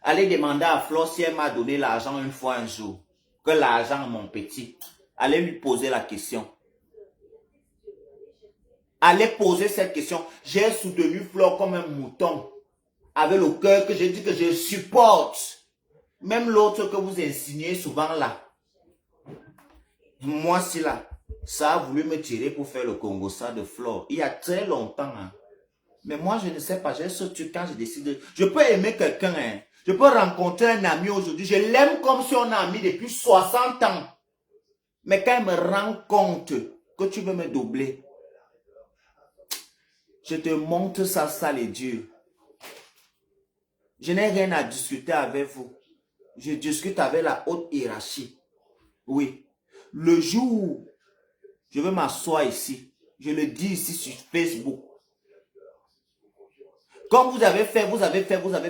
Allez demander à Flore si elle m'a donné l'argent une fois un jour. Que l'argent, mon petit. Allez lui poser la question. Allez poser cette question. J'ai soutenu Flore comme un mouton. Avec le cœur que j'ai dit que je supporte. Même l'autre que vous insinuez souvent là. Moi, si là, ça a voulu me tirer pour faire le Congo-ça de Flore. Il y a très longtemps. Hein. Mais moi, je ne sais pas. J'ai ce truc quand je décide. Je peux aimer quelqu'un. Hein. Je peux rencontrer un ami aujourd'hui. Je l'aime comme si on a ami depuis 60 ans. Mais quand il me rend compte que tu veux me doubler, je te montre ça sale et dur. Je n'ai rien à discuter avec vous. Je discute avec la haute hiérarchie. Oui. Le jour où je vais m'asseoir ici, je le dis ici sur Facebook. Comme vous avez fait.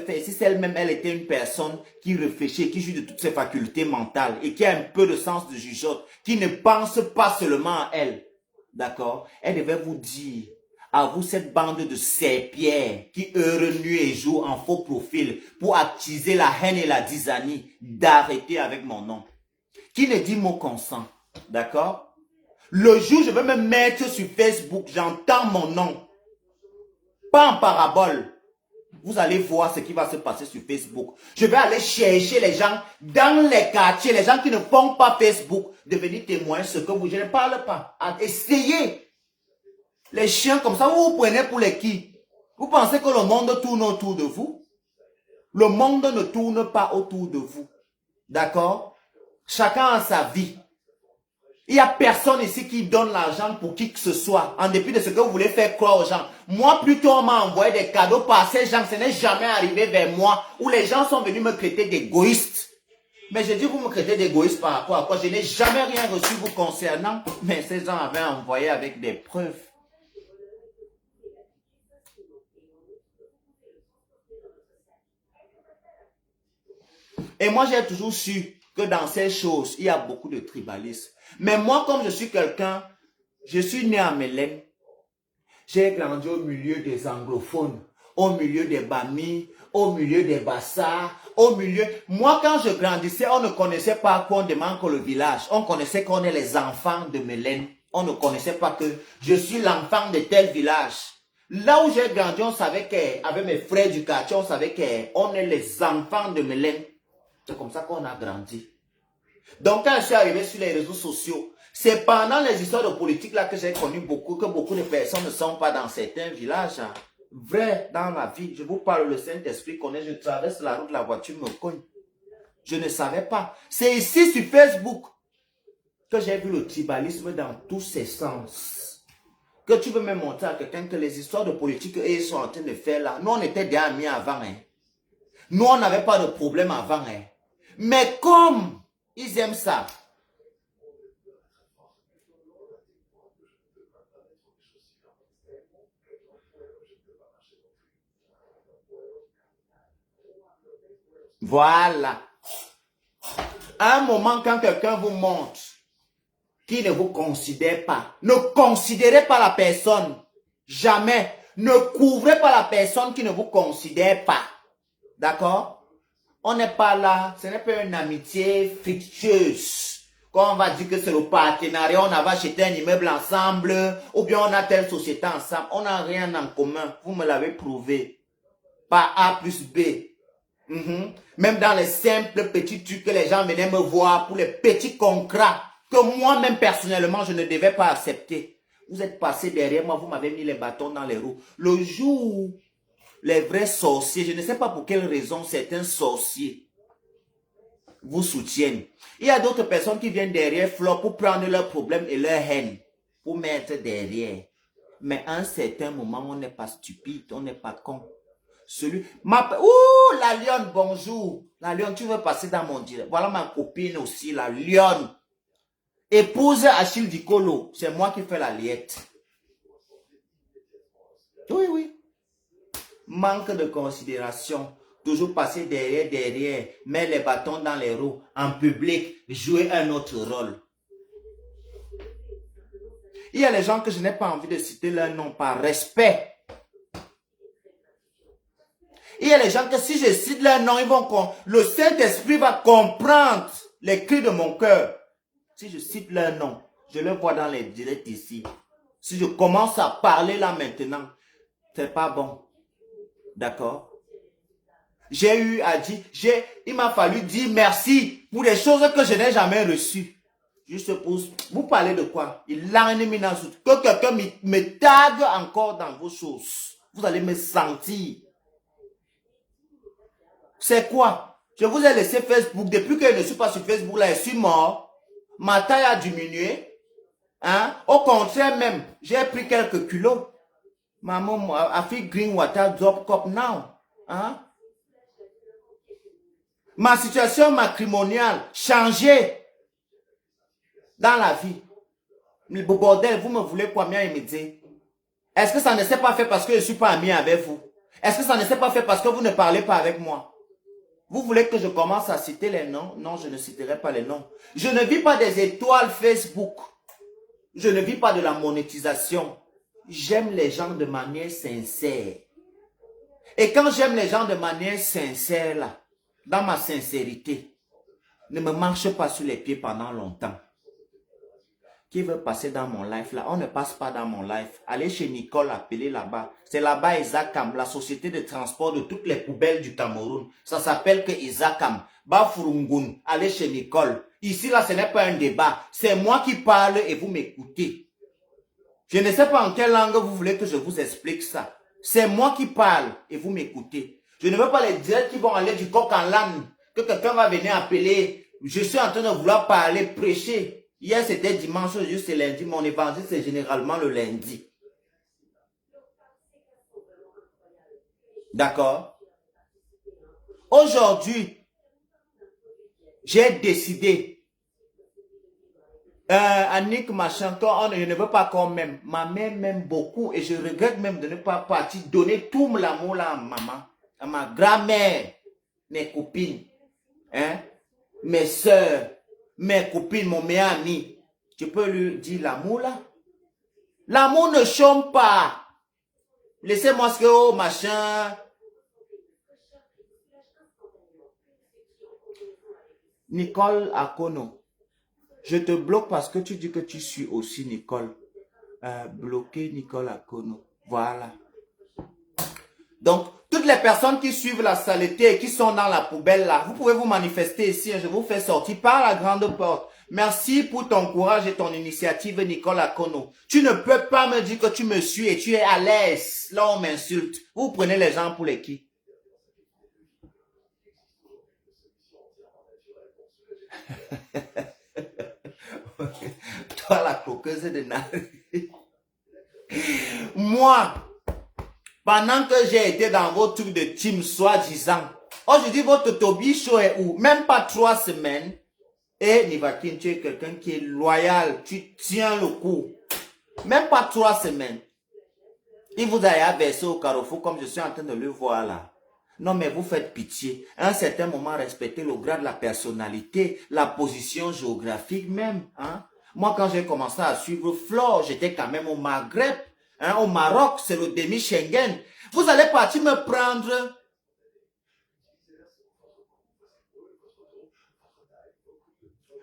Et si elle-même, elle était une personne qui réfléchit, qui juge de toutes ses facultés mentales et qui a un peu de sens de jugeote, qui ne pense pas seulement à elle, d'accord? Elle devait vous dire, à vous cette bande de serpillères qui heurent nuit et jour en faux profil pour attiser la haine et la disanie, d'arrêter avec mon nom. Qui ne dit mot consent, d'accord? Le jour où je vais me mettre sur Facebook, j'entends mon nom. Pas en parabole. Vous allez voir ce qui va se passer sur Facebook. Je vais aller chercher les gens dans les quartiers, les gens qui ne font pas Facebook, de venir témoigner ce que vous, je ne parle pas. Essayez. Les chiens comme ça, vous vous prenez pour les qui? Vous pensez que le monde tourne autour de vous? Le monde ne tourne pas autour de vous. D'accord? Chacun a sa vie. Il n'y a personne ici qui donne l'argent pour qui que ce soit, en dépit de ce que vous voulez faire croire aux gens. Moi, plutôt, on m'a envoyé des cadeaux par ces gens. Ce n'est jamais arrivé vers moi, où les gens sont venus me traiter d'égoïste. Mais je dis, vous me traitez d'égoïste par rapport à quoi? Je n'ai jamais rien reçu vous concernant. Mais ces gens avaient envoyé avec des preuves. Et moi, j'ai toujours su que dans ces choses, il y a beaucoup de tribalisme. Mais moi, comme je suis quelqu'un, je suis né à Mélène. J'ai grandi au milieu des anglophones, au milieu des Bamis, au milieu des Bassards, au milieu... Moi, quand je grandissais, on ne connaissait pas à quoi on demande que le village. On connaissait qu'on est les enfants de Mélène. On ne connaissait pas que je suis l'enfant de tel village. Là où j'ai grandi, on savait qu'avec mes frères du quartier, on savait qu'on est les enfants de Mélène. C'est comme ça qu'on a grandi. Donc, quand je suis arrivé sur les réseaux sociaux, c'est pendant les histoires de politique là que j'ai connu que beaucoup de personnes ne sont pas dans certains villages. Hein. Vrai, dans la vie, je vous parle, le Saint-Esprit connaît, je traverse la route, la voiture me cogne. Je ne savais pas. C'est ici sur Facebook que j'ai vu le tribalisme dans tous ses sens. Que tu veux me montrer à quelqu'un que les histoires de politique qu'ils sont en train de faire là, nous on était déjà amis avant. Hein. Nous on n'avait pas de problème avant. Hein. Mais comme ils aiment ça, voilà. À un moment, quand quelqu'un vous montre qui ne vous considère pas, ne considérez pas la personne. Jamais. Ne couvrez pas la personne qui ne vous considère pas. D'accord? On n'est pas là. Ce n'est pas une amitié fictieuse. Quand on va dire que c'est le partenariat, on va acheter un immeuble ensemble, ou bien on a telle société ensemble. On n'a rien en commun. Vous me l'avez prouvé. Pas A plus B. Même dans les simples petits trucs que les gens venaient me voir pour les petits contrats que moi-même personnellement je ne devais pas accepter. Vous êtes passé derrière moi, vous m'avez mis les bâtons dans les roues. Le jour où les vrais sorciers, je ne sais pas pour quelle raison certains sorciers vous soutiennent. Il y a d'autres personnes qui viennent derrière Flore pour prendre leurs problèmes et leur haine, pour mettre derrière. Mais à un certain moment, on n'est pas stupide, on n'est pas con. Ouh, la lionne, bonjour. La lionne, tu veux passer dans mon direct. Voilà ma copine aussi, la lionne. Épouse Achille Dicolo, c'est moi qui fais la liette. Oui, oui. Manque de considération. Toujours passer derrière, mettre les bâtons dans les roues, en public, jouer un autre rôle. Il y a les gens que je n'ai pas envie de citer leur nom par respect. Il y a les gens que si je cite leur nom, le Saint-Esprit va comprendre les cris de mon cœur. Si je cite leur nom, je le vois dans les directs ici. Si je commence à parler là maintenant, c'est pas bon. D'accord? J'ai eu à dire, il m'a fallu dire merci pour des choses que je n'ai jamais reçues. Juste pour, vous parlez de quoi? Que quelqu'un me tague encore dans vos choses. Vous allez me sentir. C'est quoi? Je vous ai laissé Facebook. Depuis que je ne suis pas sur Facebook, là, je suis mort. Ma taille a diminué. Hein? Au contraire même, j'ai pris quelques kilos. Maman, I feel green water drop cup now. Hein? Ma situation matrimoniale changée dans la vie. Le bordel, vous me voulez combien il me dit? Est-ce que ça ne s'est pas fait parce que je ne suis pas ami avec vous? Est-ce que ça ne s'est pas fait parce que vous ne parlez pas avec moi? Vous voulez que je commence à citer les noms? Non, je ne citerai pas les noms. Je ne vis pas des étoiles Facebook. Je ne vis pas de la monétisation. J'aime les gens de manière sincère. Et quand j'aime les gens de manière sincère, là, dans ma sincérité, ne me marche pas sur les pieds pendant longtemps. Qui veut passer dans mon life là? On ne passe pas dans mon life. Allez chez Nicole, appelez là-bas. C'est là-bas Isakam, la société de transport de toutes les poubelles du Cameroun. Ça s'appelle que Isakam. Bafurungun, allez chez Nicole. Ici là, ce n'est pas un débat. C'est moi qui parle et vous m'écoutez. Je ne sais pas en quelle langue vous voulez que je vous explique ça. C'est moi qui parle et vous m'écoutez. Je ne veux pas les directs qui vont aller du coq en l'âne. Que quelqu'un va venir appeler. Je suis en train de vouloir parler, prêcher. Hier, c'était dimanche, aujourd'hui, c'est lundi. Mon évangile, c'est généralement le lundi. D'accord? Aujourd'hui, j'ai décidé, Annick, machin, je ne veux pas qu'on m'aime. Ma mère m'aime beaucoup et je regrette même de ne pas partir donner tout l'amour là à maman, à ma grand-mère, mes copines, hein, mes soeurs, mes copines, mon meilleur ami. Tu peux lui dire l'amour là? L'amour ne chôme pas. Laissez-moi ce que, oh, machin. Nicole Akono. Je te bloque parce que tu dis que tu suis aussi Nicole. Bloquer Nicole Akono. Voilà. Donc, toutes les personnes qui suivent la saleté et qui sont dans la poubelle là, vous pouvez vous manifester ici. Je vous fais sortir par la grande porte. Merci pour ton courage et ton initiative, Nicole Akono. Tu ne peux pas me dire que tu me suis et tu es à l'aise. Là, on m'insulte. Vous prenez les gens pour les qui? Toi, la coqueuse de Nari. Moi, pendant que j'ai été dans vos trucs de team soi-disant, aujourd'hui, votre Toby Show est où? Même pas 3 semaines. Et Nivakin, tu es quelqu'un qui est loyal. Tu tiens le coup. Même pas 3 semaines. Il vous a versé au carrefour comme je suis en train de le voir là. Non, mais vous faites pitié. À un certain moment, respectez le grade, la personnalité, la position géographique même. Hein? Moi, quand j'ai commencé à suivre Flore, j'étais quand même au Maghreb. Hein? Au Maroc, c'est le demi-Schengen. Vous allez partir me prendre...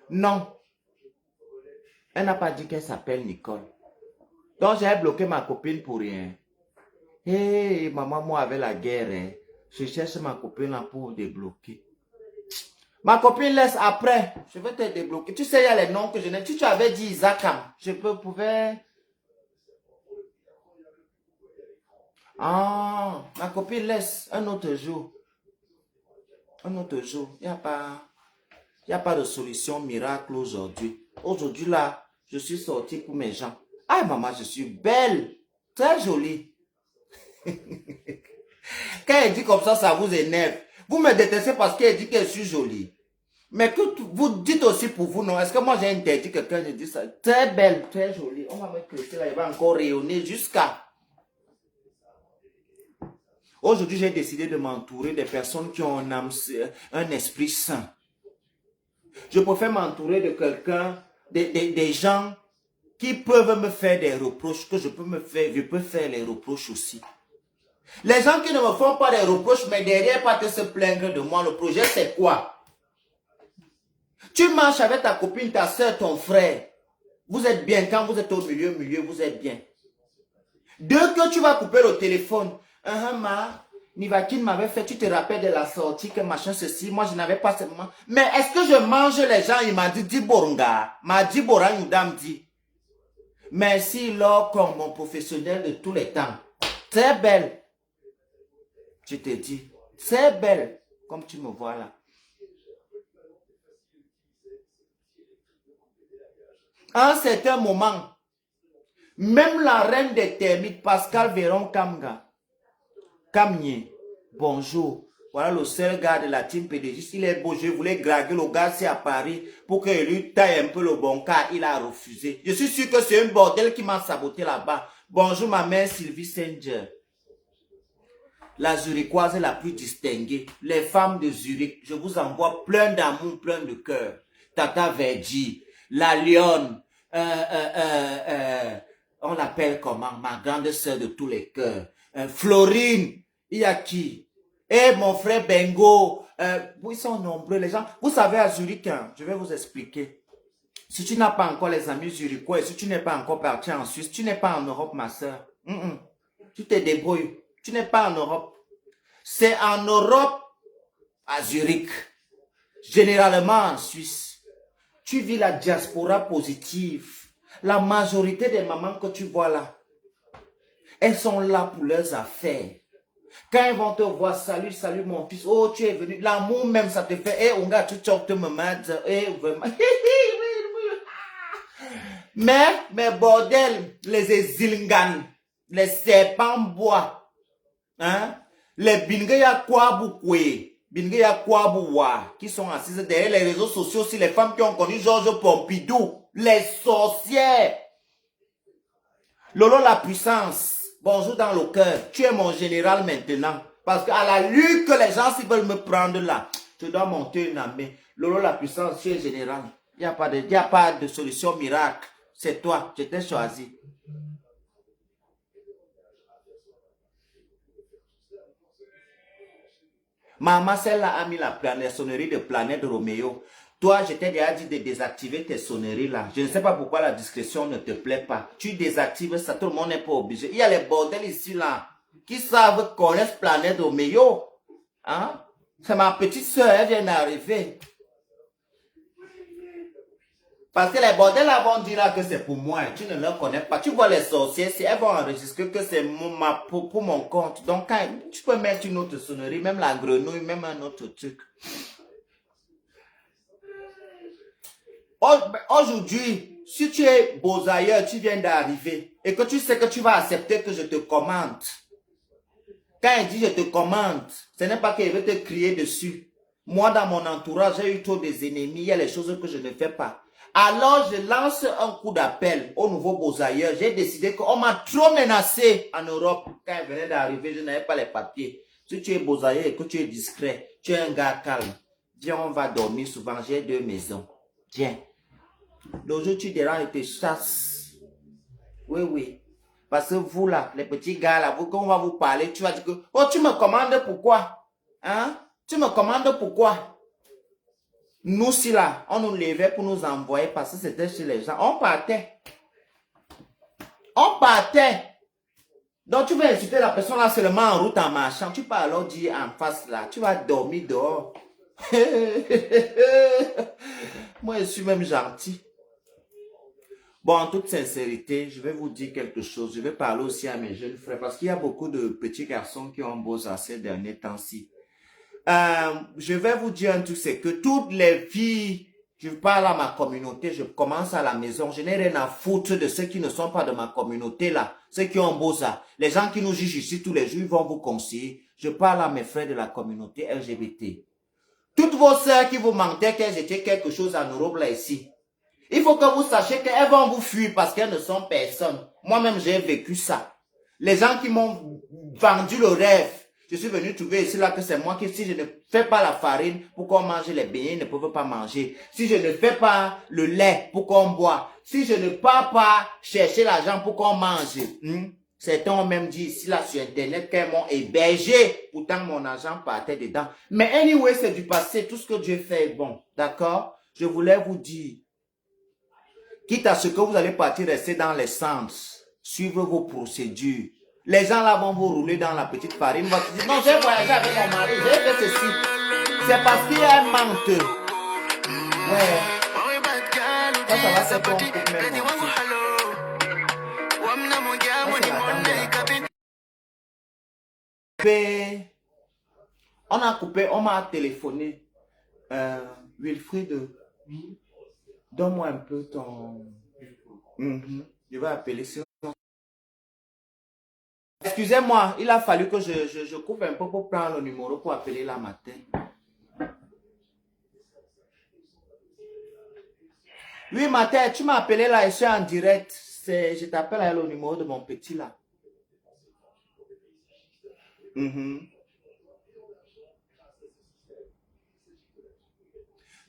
Non. Elle n'a pas dit qu'elle s'appelle Nicole. Donc, j'ai bloqué ma copine pour rien. Hé, maman, moi, avec la guerre, hein, je cherche ma copine là pour débloquer. Ma copine laisse après. Je vais te débloquer. Tu sais, il y a les noms que je n'ai. Tu avais dit Isakam. Je pouvais... Ah, ma copine laisse un autre jour. Un autre jour. Il n'y a pas de solution miracle aujourd'hui. Aujourd'hui, là, je suis sorti pour mes gens. Ah, maman, je suis belle. Très jolie. Quand elle dit comme ça vous énerve. Vous me détestez parce qu'elle dit que je suis jolie. Mais que vous dites aussi pour vous, non? Est-ce que moi j'ai interdit quelqu'un de dire ça? Très belle, très jolie. On va me classer là, il va encore rayonner jusqu'à... Aujourd'hui, j'ai décidé de m'entourer des personnes qui ont un esprit sain. Je préfère m'entourer de quelqu'un, des gens qui peuvent me faire des reproches, que je peux faire les reproches aussi. Les gens qui ne me font pas des reproches, mais derrière pas te se plaindre de moi, le projet c'est quoi? Tu marches avec ta copine, ta soeur, ton frère. Vous êtes bien, quand vous êtes au milieu, vous êtes bien. Dès que tu vas couper le téléphone, Nivakin m'avait fait, tu te rappelles de la sortie, que machin, ceci, moi je n'avais pas seulement. Mais est-ce que je mange les gens? Il m'a dit, Diboronga. M'a dit, Borang Udam dit. Merci, Laure, comme mon professionnel de tous les temps. Très belle. Je te dis, très belle, comme tu me vois là. À un certain moment, même la reine des termites, Pascal Véron Kamga, Kamnier, bonjour. Voilà le seul gars de la team PDG. Il est beau, je voulais graguer le gars, c'est à Paris, pour qu'il lui taille un peu le bon cas. Il a refusé. Je suis sûr que c'est un bordel qui m'a saboté là-bas. Bonjour ma mère Sylvie Sanger. La Zurichoise la plus distinguée. Les femmes de Zurich, je vous envoie plein d'amour, plein de cœur. Tata Verdi, la Lionne, on l'appelle comment? Ma grande sœur de tous les cœurs. Florine, il y a qui? Et mon frère Bengo, ils sont nombreux les gens. Vous savez à Zurich, hein, je vais vous expliquer. Si tu n'as pas encore les amis zurichois et si tu n'es pas encore parti en Suisse, tu n'es pas en Europe, ma sœur. Tu te débrouilles. Tu n'es pas en Europe. C'est en Europe, à Zurich. Généralement en Suisse. Tu vis la diaspora positive. La majorité des mamans que tu vois là, elles sont là pour leurs affaires. Quand ils vont te voir, salut, salut mon fils, oh tu es venu, l'amour même ça te fait, eh on gars tu te me mettre, eh vraiment. Mais bordel, les ezilingan, les serpents bois, hein, les bingeya kwabukwe, bingeya kwabuwa, qui sont assises derrière les réseaux sociaux, aussi les femmes qui ont connu Georges Pompidou, les sorcières. Lolo la puissance, bonjour dans le cœur, tu es mon général maintenant, parce qu'à la lutte que les gens s'ils veulent me prendre là, tu dois monter une armée. Lolo la puissance, tu es général, il n'y a pas de solution miracle. C'est toi, je t'ai choisi. Maman, celle-là a mis la sonnerie de Planète Roméo. Toi, je t'ai déjà dit de désactiver tes sonneries là. Je ne sais pas pourquoi la discrétion ne te plaît pas. Tu désactives ça, tout le monde n'est pas obligé. Il y a les bordels ici là, qui savent connaître Planète Roméo. Hein? C'est ma petite soeur, elle vient d'arriver. Parce que les bordels là vont dire là que c'est pour moi. Tu ne le connais pas. Tu vois les sorciers, si elles vont enregistrer que c'est pour mon compte. Donc, quand, tu peux mettre une autre sonnerie, même la grenouille, même un autre truc. Aujourd'hui, si tu es beau ailleurs, tu viens d'arriver et que tu sais que tu vas accepter que je te commande. Quand il dit je te commande, ce n'est pas qu'il veut te crier dessus. Moi, dans mon entourage, j'ai eu trop des ennemis. Il y a les choses que je ne fais pas. Alors, je lance un coup d'appel au nouveau Beausailleur. J'ai décidé qu'on m'a trop menacé en Europe. Quand il venait d'arriver, je n'avais pas les papiers. Si tu es Beausailleur et que tu es discret, tu es un gars calme. Viens, on va dormir souvent. J'ai 2 maisons. Viens. Le jour où tu déranges et te chasses. Oui, oui. Parce que vous là, les petits gars là, quand on va vous parler, tu vas dire que, oh, tu me commandes pourquoi? Hein? Tu me commandes pourquoi? Nous, si là, on nous levait pour nous envoyer parce que c'était chez les gens. On partait. On partait. Donc, tu vas insulter la personne là seulement en route en marchant. Tu peux alors dire en face là, tu vas dormir dehors. Moi, je suis même gentil. Bon, en toute sincérité, je vais vous dire quelque chose. Je vais parler aussi à mes jeunes frères parce qu'il y a beaucoup de petits garçons qui ont beau à ces derniers temps-ci. Je vais vous dire un truc, c'est que toutes les filles, je parle à ma communauté, je commence à la maison, je n'ai rien à foutre de ceux qui ne sont pas de ma communauté là, ceux qui ont beau ça. Les gens qui nous jugent ici tous les jours, ils vont vous conseiller. Je parle à mes frères de la communauté LGBT. Toutes vos sœurs qui vous mentaient qu'elles étaient quelque chose en Europe là ici. Il faut que vous sachiez qu'elles vont vous fuir parce qu'elles ne sont personne. Moi-même, j'ai vécu ça. Les gens qui m'ont vendu le rêve, je suis venu trouver ici là que c'est moi qui, si je ne fais pas la farine, pour qu'on mange les beignets, ils ne peuvent pas manger. Si je ne fais pas le lait, pour qu'on boit. Si je ne pars pas chercher l'argent pour qu'on mange. Certains ont même dit ici là sur internet qu'elles m'ont hébergé. Pourtant, mon argent partait dedans. Mais anyway, c'est du passé. Tout ce que Dieu fait est bon. D'accord? Je voulais vous dire, quitte à ce que vous allez partir rester dans les sens, suivez vos procédures. Les gens là vont vous rouler dans la petite farine. Vont te dire, non, j'ai voyagé avec mon mari, j'ai fait ceci. C'est parce qu'il y a un menteux. Ouais. Ça va faire ton couple même. On a coupé, on m'a téléphoné. Wilfried, donne-moi un peu ton... Je vais appeler ça. Excusez-moi, il a fallu que je coupe un peu pour prendre le numéro pour appeler la matin. Oui, matin, tu m'as appelé là, je suis en direct. Je t'appelle avec le numéro de mon petit là.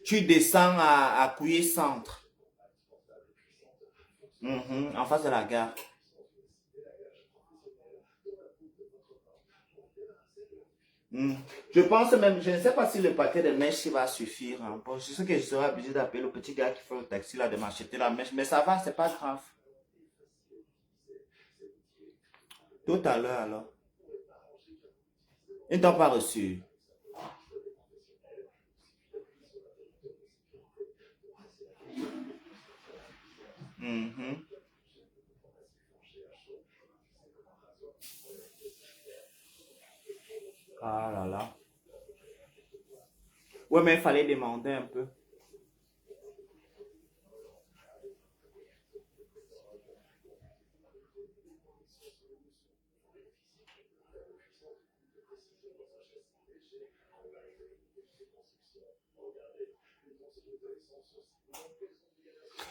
Tu descends à Couillé Centre. En face de la gare. Je pense même, je ne sais pas si le paquet de mèches va suffire. Hein. Bon, je sais que je serai obligé d'appeler le petit gars qui fait le taxi là de m'acheter la mèche, mais ça va, c'est pas grave. Tout à l'heure alors. Ils ne t'ont pas reçu. Ah là là. Ouais, mais il fallait demander un peu.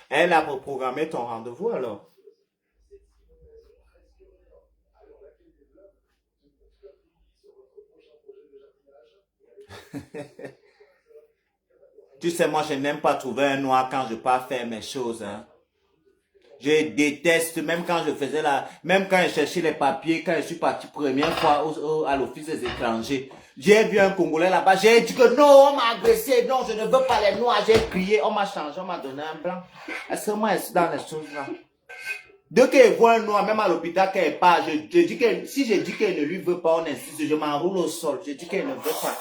Elle a reprogrammé ton rendez-vous alors. Tu sais, moi, je n'aime pas trouver un noir quand je pars faire mes choses. Hein. Je déteste, même quand je faisais même quand je cherchais les papiers, quand je suis parti première fois à l'office des étrangers, j'ai vu un Congolais là-bas, j'ai dit que non, on m'a agressé, non, je ne veux pas les noirs, j'ai crié, on m'a changé, on m'a donné un blanc. Est-ce que moi, je suis dans les choses là? Dès qu'elle voit un noir, même à l'hôpital, qu'elle part, je dis que si je dis qu'elle ne lui veut pas, on insiste, je m'enroule au sol, je dis qu'elle ne veut pas.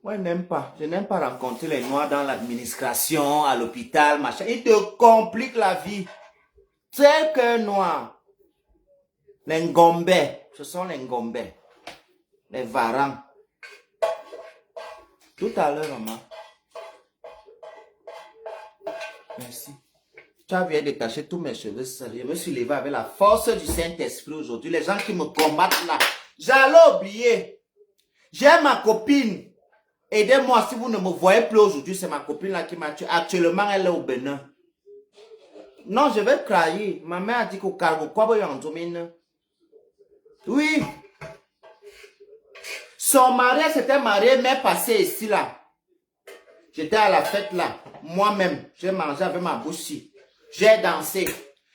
Moi, je n'aime pas rencontrer les noirs dans l'administration, à l'hôpital, machin. Ils te compliquent la vie. C'est qu'un noir. Les Ngombé, ce sont les Ngombé. Les Varans. Tout à l'heure, maman. Merci. Tu as bien détaché tous mes cheveux sales. Je me suis levé avec la force du Saint-Esprit aujourd'hui. Les gens qui me combattent là, j'allais oublier. J'ai ma copine. Aidez-moi, si vous ne me voyez plus aujourd'hui, c'est ma copine là qui m'a tué. Actuellement, elle est au Bénin. Non, je vais crailler. Ma mère a dit qu'au cargo, quoi, vous en domine. Oui. Son mari s'était marié, mais passé ici là. J'étais à la fête là. Moi-même, j'ai mangé avec ma bouche. J'ai dansé.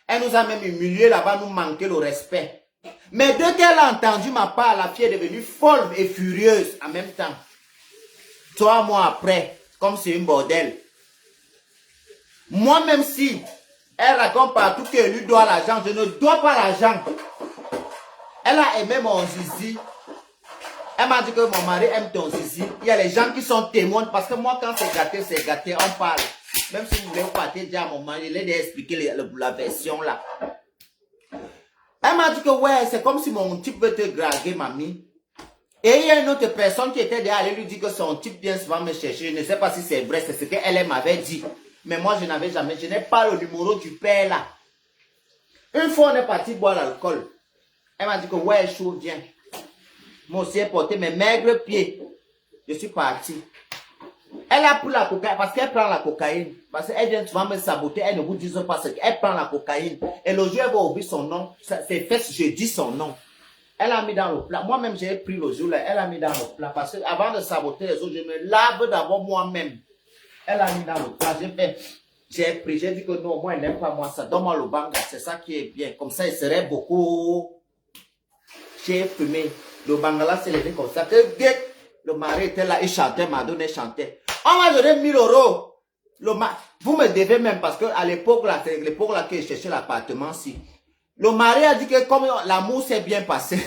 Elle nous a même humiliés là-bas, nous manquer le respect. Mais dès qu'elle a entendu ma part, la fille est devenue folle et furieuse en même temps. 3 mois après, comme c'est une bordel. Moi, même si elle raconte partout qu'elle lui doit l'argent, je ne dois pas l'argent. Elle a aimé mon zizi. Elle m'a dit que mon mari aime ton zizi. Il y a les gens qui sont témoins parce que moi, quand c'est gâté, on parle. Même si vous voulez partir déjà à un moment, je l'ai expliqué la version là. Elle m'a dit que ouais, c'est comme si mon type veut te draguer, mamie. Et il y a une autre personne qui était derrière, elle lui dit que son type vient souvent me chercher. Je ne sais pas si c'est vrai, c'est ce qu'elle m'avait dit. Mais moi, je n'ai pas le numéro du père là. Une fois, on est parti boire l'alcool. Elle m'a dit que ouais, chaud, viens. Moi aussi, j'ai porté mes maigres pieds. Je suis parti. Elle a pris la cocaïne, parce qu'elle prend la cocaïne. Parce qu'elle vient souvent me saboter, elle ne vous dit pas ce qu'elle prend la cocaïne. Et le jour, elle va oublier son nom. C'est fait, je dis son nom. Elle a mis dans le plat. Moi-même, j'ai pris le jour là, elle a mis dans le plat. Parce que avant de saboter les autres, je me lave d'abord moi-même. Elle a mis dans le plat. J'ai pris, j'ai dit que non, moi, elle n'aime pas moi ça. Donne-moi le banga, c'est ça qui est bien. Comme ça, il serait beaucoup. J'ai fumé. Le bangala s'est levé comme ça. Le mari était là, il chantait, m'a donné, chantait. On m'a donné 1000 euros. Vous me devez même parce que à l'époque là que je cherchais l'appartement, si. Le mari a dit que comme l'amour s'est bien passé.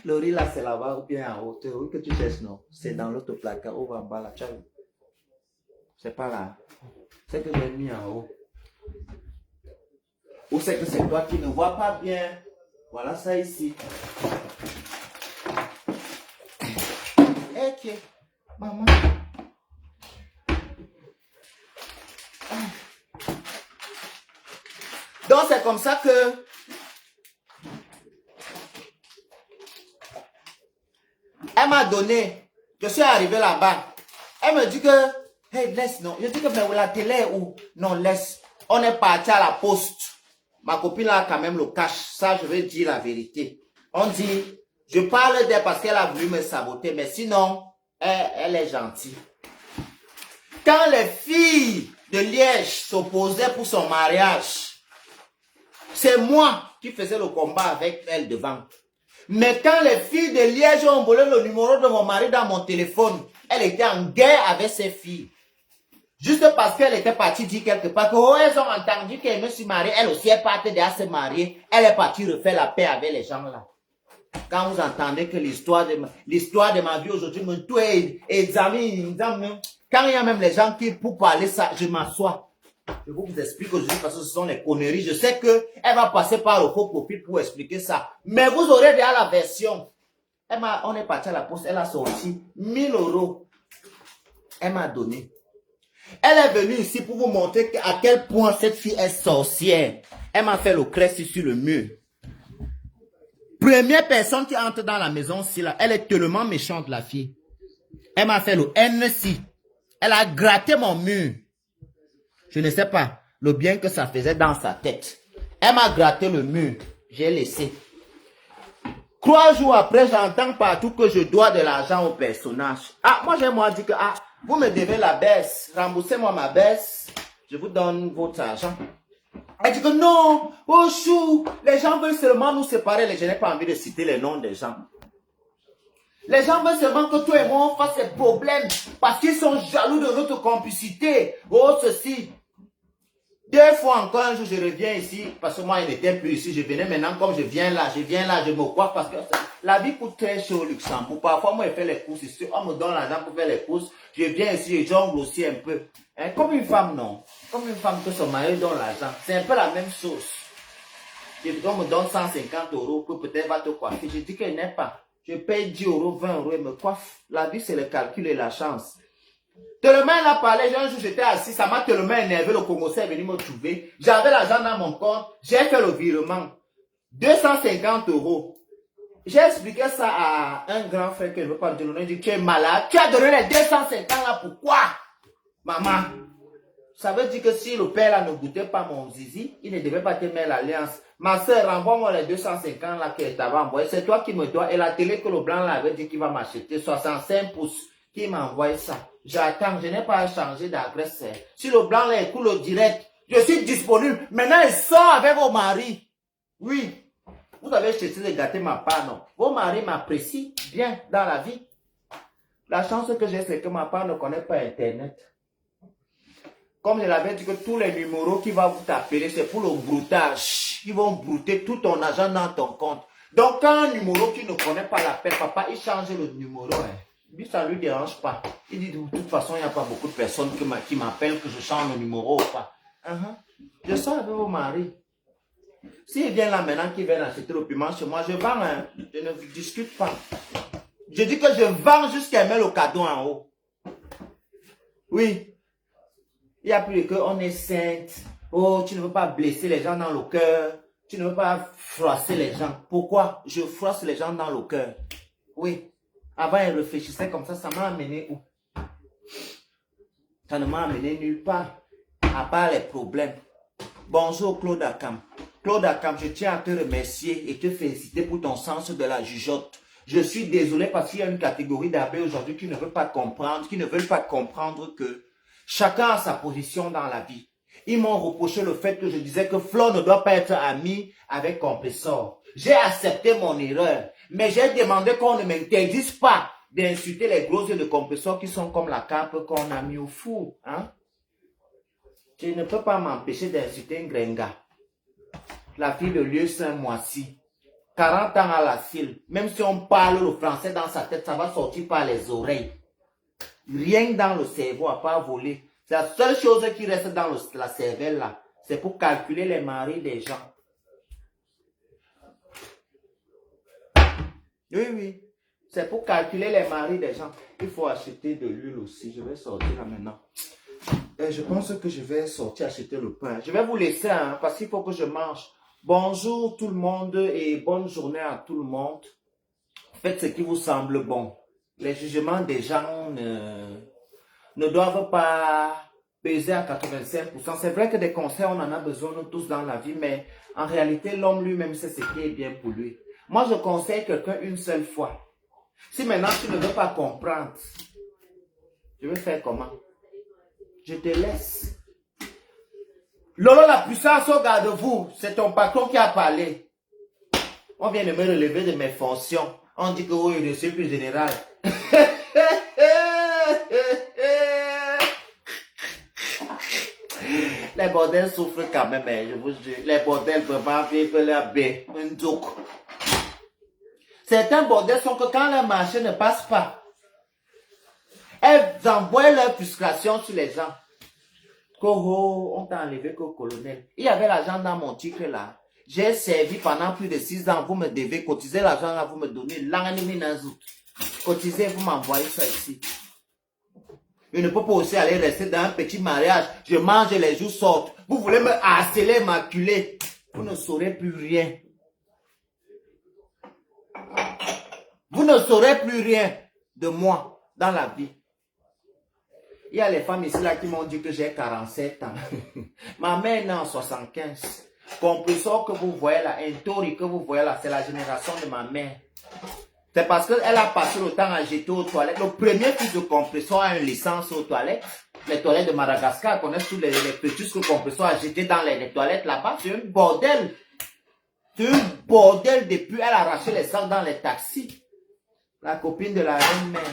Le riz là, c'est là-bas ou bien en hauteur. Oui, que tu cherches, non. C'est dans l'autre placard, ou en bas là. C'est pas là. C'est que j'ai mis en haut. Ou c'est que c'est toi qui ne vois pas bien. Voilà ça ici. Ok, maman. Donc c'est comme ça que elle m'a donné. Je suis arrivé là-bas. Elle me dit que, hey, laisse, non. Je dis que, mais la télé ou non, laisse. On est parti à la poste. Ma copine a quand même le cash. Ça, je vais dire la vérité. On dit, je parle d'elle parce qu'elle a voulu me saboter, mais sinon, elle est gentille. Quand les filles de Liège s'opposaient pour son mariage, c'est moi qui faisais le combat avec elle devant. Mais quand les filles de Liège ont volé le numéro de mon mari dans mon téléphone, elle était en guerre avec ses filles. Juste parce qu'elle était partie dire quelque part que oh, elles ont entendu qu'elle me suis mariée, elle aussi est partie déjà se marier. Elle est partie refaire la paix avec les gens là. Quand vous entendez que l'histoire de ma vie aujourd'hui me tout examine, quand il y a même les gens qui pour parler ça, je m'assois. Je vous explique aujourd'hui parce que ce sont les conneries. Je sais que elle va passer par le faux profil pour expliquer ça. Mais vous aurez déjà la version. On est parti à la poste, elle a sorti 1000 euros. Elle m'a donné. Elle est venue ici pour vous montrer à quel point cette fille est sorcière. Elle m'a fait le crest sur le mur. Première personne qui entre dans la maison ici, là, elle est tellement méchante, la fille. Elle m'a fait le NC. Elle a gratté mon mur. Je ne sais pas le bien que ça faisait dans sa tête. Elle m'a gratté le mur. J'ai laissé. 3 jours après, j'entends partout que je dois de l'argent au personnage. Ah, moi j'ai dit que vous me devez la baisse. Remboursez-moi ma baisse. Je vous donne votre argent. Elle dit que non, oh chou, les gens veulent seulement nous séparer. Je n'ai pas envie de citer les noms des gens. Les gens veulent seulement que toi et moi on fasse des problèmes parce qu'ils sont jaloux de notre complicité. Oh ceci. 2 fois encore un jour je reviens ici parce que moi il n'était plus ici. Je venais maintenant comme je viens là, je me coiffe parce que la vie coûte très cher au Luxembourg. Parfois moi je fais les courses ici, on me donne l'argent pour faire les courses. Je viens ici, je jongle aussi un peu. Hein, comme une femme non, comme une femme que son mari donne l'argent. C'est un peu la même chose. On me donne 150 euros que peut-être va te coiffer. Je dis qu'elle n'est pas. Je paye 10 euros, 20 euros et me coiffe. La vie c'est le calcul et la chance. Tellement elle a parlé, un jour j'étais assis, ça m'a tellement énervé, le Congolais est venu me trouver. J'avais l'argent dans mon compte, j'ai fait le virement. 250 euros. J'ai expliqué ça à un grand frère que je ne veux pas me donner. Il dit, tu es malade, tu as donné les 250 là, pourquoi? Maman, ça veut dire que si le père là ne goûtait pas mon zizi, il ne devait pas te mettre l'alliance. Ma soeur, renvoie-moi les 250 là qu'elle t'avait envoyé. C'est toi qui me dois. Et la télé que le blanc là avait dit qu'il va m'acheter 65 pouces. Qui m'a envoyé ça? J'attends, je n'ai pas changé d'adresse. Si le blanc là écoute le direct, je suis disponible. Maintenant, il sort avec vos maris. Oui. Vous avez cherché de gâter ma part, non? Vos maris m'apprécient bien dans la vie. La chance que j'ai, c'est que ma part ne connaît pas Internet. Comme je l'avais dit que tous les numéros qui vont vous t'appeler, c'est pour le broutage. Ils vont brouter tout ton argent dans ton compte. Donc, quand un numéro qui ne connaît pas l'appel, papa, il change le numéro. Hein. Lui, ça ne lui dérange pas. Il dit, de toute façon, il n'y a pas beaucoup de personnes qui m'appellent, que je change le numéro ou pas. Je sors avec vos maris. S'il vient là maintenant, qu'il vient acheter le piment chez moi, je vends, hein. Je ne discute pas. Je dis que je vends jusqu'à mettre le cadeau en haut. Oui. Il n'y a plus que on est sainte. Oh, tu ne veux pas blesser les gens dans le cœur. Tu ne veux pas froisser les gens. Pourquoi je froisse les gens dans le cœur? Oui. Avant, il réfléchissait comme ça m'a amené où? Ça ne m'a amené nulle part. À part les problèmes. Bonjour Claude Akam. Claude Akam, je tiens à te remercier et te féliciter pour ton sens de la jugeote. Je suis désolé parce qu'il y a une catégorie d'abbés aujourd'hui qui ne veulent pas comprendre, que chacun a sa position dans la vie. Ils m'ont reproché le fait que je disais que Flo ne doit pas être ami avec Compressor. J'ai accepté mon erreur, mais j'ai demandé qu'on ne m'interdise pas d'insulter les gros yeux de Compressor qui sont comme la cape qu'on a mis au four. Hein? Je ne peux pas m'empêcher d'insulter une grenga. La fille de Lieu Saint-Moissy. 40 ans à la file. Même si on parle le français dans sa tête, ça va sortir par les oreilles. Rien dans le cerveau à part voler. C'est la seule chose qui reste dans la cervelle là. C'est pour calculer les maris des gens. Oui. C'est pour calculer les maris des gens. Il faut acheter de l'huile aussi. Je vais sortir là maintenant. Et je pense que je vais sortir acheter le pain. Je vais vous laisser hein, parce qu'il faut que je mange. Bonjour tout le monde et bonne journée à tout le monde. Faites ce qui vous semble bon. Les jugements des gens ne doivent pas peser à 85%. C'est vrai que des conseils, on en a besoin nous tous dans la vie, mais en réalité, l'homme lui-même sait ce qui est bien pour lui. Moi, je conseille quelqu'un une seule fois. Si maintenant tu ne veux pas comprendre, je vais faire comment? Je te laisse. Lolo, la puissance au garde-vous, c'est ton patron qui a parlé. On vient de me relever de mes fonctions. On dit que oui, je suis plus général. Les bordels souffrent quand même, je vous dis. Les bordels vraiment vivent leur baie. Certains bordels sont que quand leur marché ne passe pas, elles envoient leur frustration sur les gens. Coho, on t'a enlevé qu'au colonel. Il y avait l'argent dans mon titre là. J'ai servi pendant plus de 6 ans. Vous me devez cotiser l'argent là, vous me donnez. Cotisez, vous m'envoyez ça ici. Je ne peux pas aussi aller rester dans un petit mariage. Je mange et les jours sortent. Vous voulez me harceler, m'acculer. Vous ne saurez plus rien. Vous ne saurez plus rien de moi dans la vie. Il y a les femmes ici là qui m'ont dit que j'ai 47 ans. Ma mère est née en 75. Compressor que vous voyez là, un tori que vous voyez là, c'est la génération de ma mère. C'est parce qu'elle a passé le temps à jeter aux toilettes. Le premier fils de Compressor a une licence aux toilettes. Les toilettes de Madagascar connaissent tous les petits que Compressor a jeté dans les toilettes là-bas. C'est un bordel. C'est un bordel depuis elle a arraché les sacs dans les taxis. La copine de la reine-mère.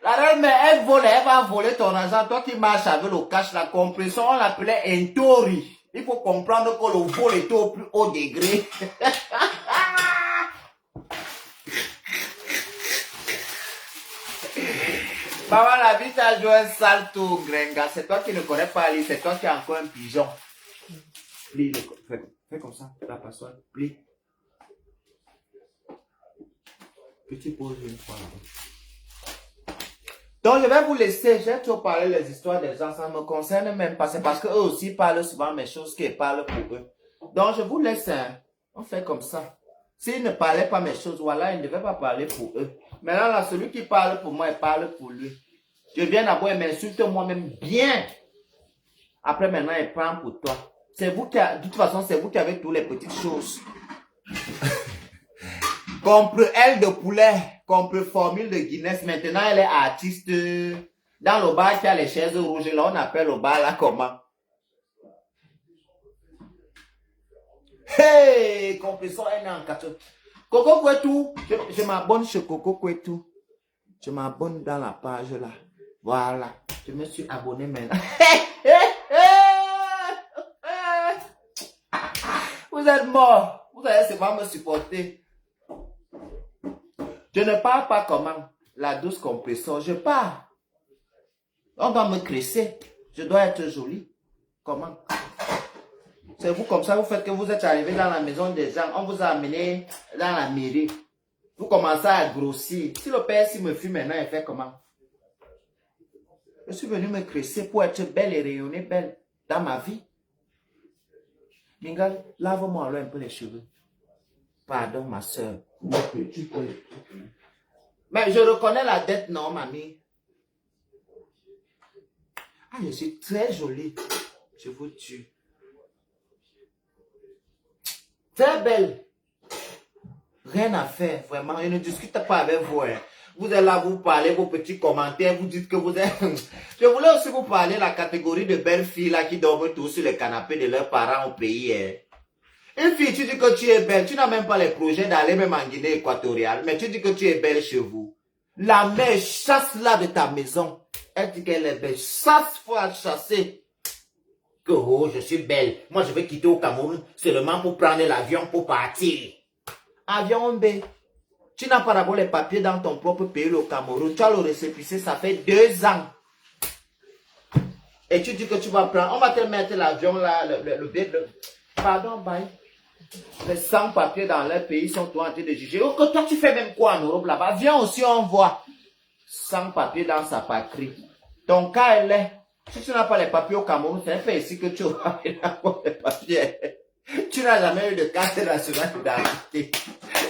La reine-mère, elle vole, elle va voler ton argent. Toi qui marches avec le cash, la Compressor, on l'appelait un tori. Il faut comprendre que le vol est au plus haut degré. Maman, la vie t'a joué un sale tour, Grenga. C'est toi qui ne connais pas lire, c'est toi qui es encore un pigeon. Plie, fais comme ça, la passoire, plie. Petit pause une fois. Donc, je vais vous laisser. J'ai trop parlé les histoires des gens. Ça ne me concerne même pas. C'est parce qu'eux aussi parlent souvent mes choses qu'ils parlent pour eux. Donc, je vous laisse. Hein. On fait comme ça. S'ils ne parlaient pas mes choses, voilà, ils ne devaient pas parler pour eux. Maintenant, là, celui qui parle pour moi, il parle pour lui. Je viens d'abord, il m'insulte moi-même bien. Après, maintenant, il prend pour toi. C'est vous qui, de toute façon, c'est vous qui avez toutes les petites choses. Compre aile de poulet, compre formule de Guinness. Maintenant, elle est artiste. Dans le bar qui a les chaises rouges, là, on appelle le bar là comment? Hey, Compressor, elle est en 4. Coco Kwetou, je m'abonne chez Coco Kwetou. Je m'abonne dans la page là. Voilà, je me suis abonné maintenant. Vous êtes mort. Vous allez seulement me supporter. Je ne parle pas comment la douce compression. Je parle. On doit me cresser. Je dois être jolie. Comment? C'est vous comme ça, vous faites que vous êtes arrivé dans la maison des gens. On vous a amené dans la mairie. Vous commencez à grossir. Si le père me fuit maintenant, il fait comment? Je suis venu me cresser pour être belle et rayonner belle dans ma vie. Mingal, lave-moi un peu les cheveux. Pardon, ma soeur. Mais je reconnais la dette, non, mamie? Ah, je suis très jolie. Je vous tue. Très belle. Rien à faire, vraiment. Je ne discute pas avec vous. Hein. Vous êtes là, vous parlez vos petits commentaires, vous dites que vous êtes... Je voulais aussi vous parler de la catégorie de belles filles là qui dorment tous sur le canapé de leurs parents au pays. Hein. Une fille, tu dis que tu es belle, tu n'as même pas les projets d'aller même en Guinée équatoriale, mais tu dis que tu es belle chez vous. La mère chasse là de ta maison. Elle dit qu'elle est belle. Chasse, faut la chasser. Que oh, je suis belle. Moi, je vais quitter au Cameroun seulement pour prendre l'avion pour partir. Avion B. Tu n'as pas d'abord les papiers dans ton propre pays, le Cameroun. Tu as le récépissé, ça fait 2 ans. Et tu dis que tu vas prendre. On va te mettre l'avion là, pardon, bye. Les sans-papiers dans leur pays sont toi en train de juger. Oh, que toi, tu fais même quoi en Europe là-bas? Viens aussi, on voit. Sans-papiers dans sa patrie. Ton cas, elle est. Si tu n'as pas les papiers au Cameroun, c'est un peu ici que tu auras les papiers. Tu n'as jamais eu de carte nationale d'identité.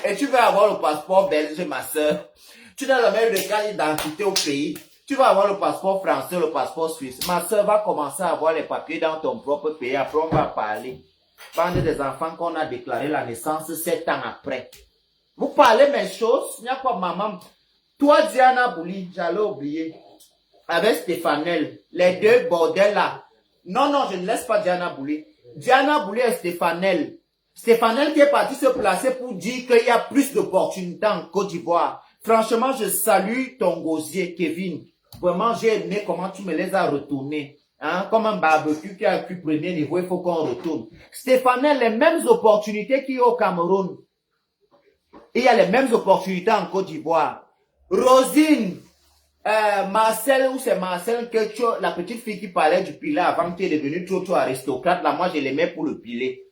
Et tu veux avoir le passeport belge, ma soeur. Tu n'as jamais eu de carte d'identité au pays. Tu vas avoir le passeport français, le passeport suisse. Ma soeur va commencer à avoir les papiers dans ton propre pays. Après, on va parler. Parler des enfants qu'on a déclaré la naissance 7 ans après. Vous parlez mes choses. Il n'y a pas maman. Toi, Diana Bouli, j'allais oublier. Avec Stéphanel, les deux bordels là. Non, non, je ne laisse pas Diana Bouli. Diana Bouli et Stéphanel. Stéphanel qui est parti se placer pour dire qu'il y a plus d'opportunités en Côte d'Ivoire. Franchement, je salue ton gosier, Kevin. Vraiment, j'ai aimé comment tu me les as retournés. Hein? Comme un barbecue qui a pu premier niveau, il faut qu'on retourne. Stéphanel, les mêmes opportunités qu'il y a au Cameroun. Il y a les mêmes opportunités en Côte d'Ivoire. Rosine, Marcel, ou c'est Marcel, la petite fille qui parlait du pilet avant qui est devenue trop aristocrate, là, moi, je l'aimais pour le pilet.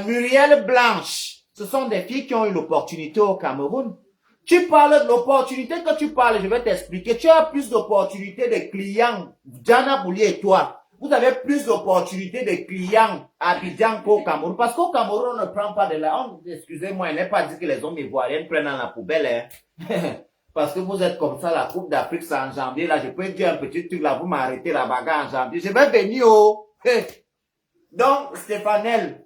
Muriel Blanche, ce sont des filles qui ont eu l'opportunité au Cameroun. Tu parles de l'opportunité que tu parles, je vais t'expliquer. Tu as plus d'opportunités de clients, Diana Bouli et toi. Vous avez plus d'opportunités de clients à Abidjan qu'au Cameroun. Parce qu'au Cameroun, on ne prend pas de la... Excusez-moi, il n'est pas dit que les hommes ivoiriens prennent dans la poubelle. Hein. Parce que vous êtes comme ça, la Coupe d'Afrique, c'est en janvier. Là, je peux dire un petit truc, là, vous m'arrêtez la bagarre en janvier. Je vais venir, oh. Donc, Stéphanel,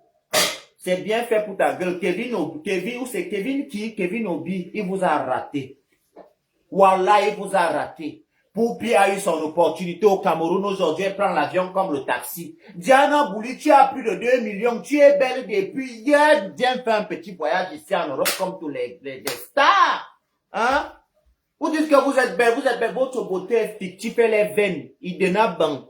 c'est bien fait pour ta gueule. Kevin, ou c'est Kevin qui? Kevin Obi, il vous a raté. Voilà, il vous a raté. Poupi a eu son opportunité au Cameroun. Aujourd'hui, elle prend l'avion comme le taxi. Diana Bouli, tu as plus de 2 millions. Tu es belle depuis hier. Viens faire un petit voyage ici en Europe comme tous les stars. Hein? Vous dites que vous êtes belle. Votre beauté est fictive, elle est vaine. Il donna ban.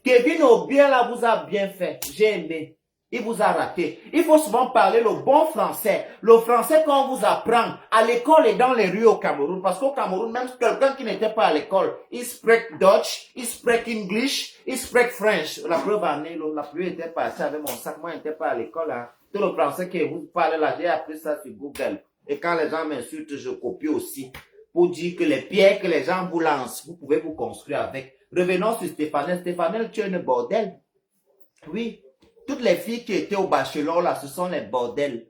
Kevin Obi, là, vous a bien fait. J'ai aimé. Il vous a raté. Il faut souvent parler le bon français. Le français qu'on vous apprend à l'école et dans les rues au Cameroun. Parce qu'au Cameroun, même quelqu'un qui n'était pas à l'école, il speak Dutch, il speak English, il speak French. La preuve en est, la pluie était passée avec mon sac. Moi, je n'étais pas à l'école. Hein. Tout le français que vous parlez là, j'ai appris ça sur Google. Et quand les gens m'insultent, je copie aussi. Pour dire que les pierres que les gens vous lancent, vous pouvez vous construire avec. Revenons sur Stéphanel. Stéphanel, tu es une bordel. Oui. Toutes les filles qui étaient au bachelor, là, ce sont les bordels.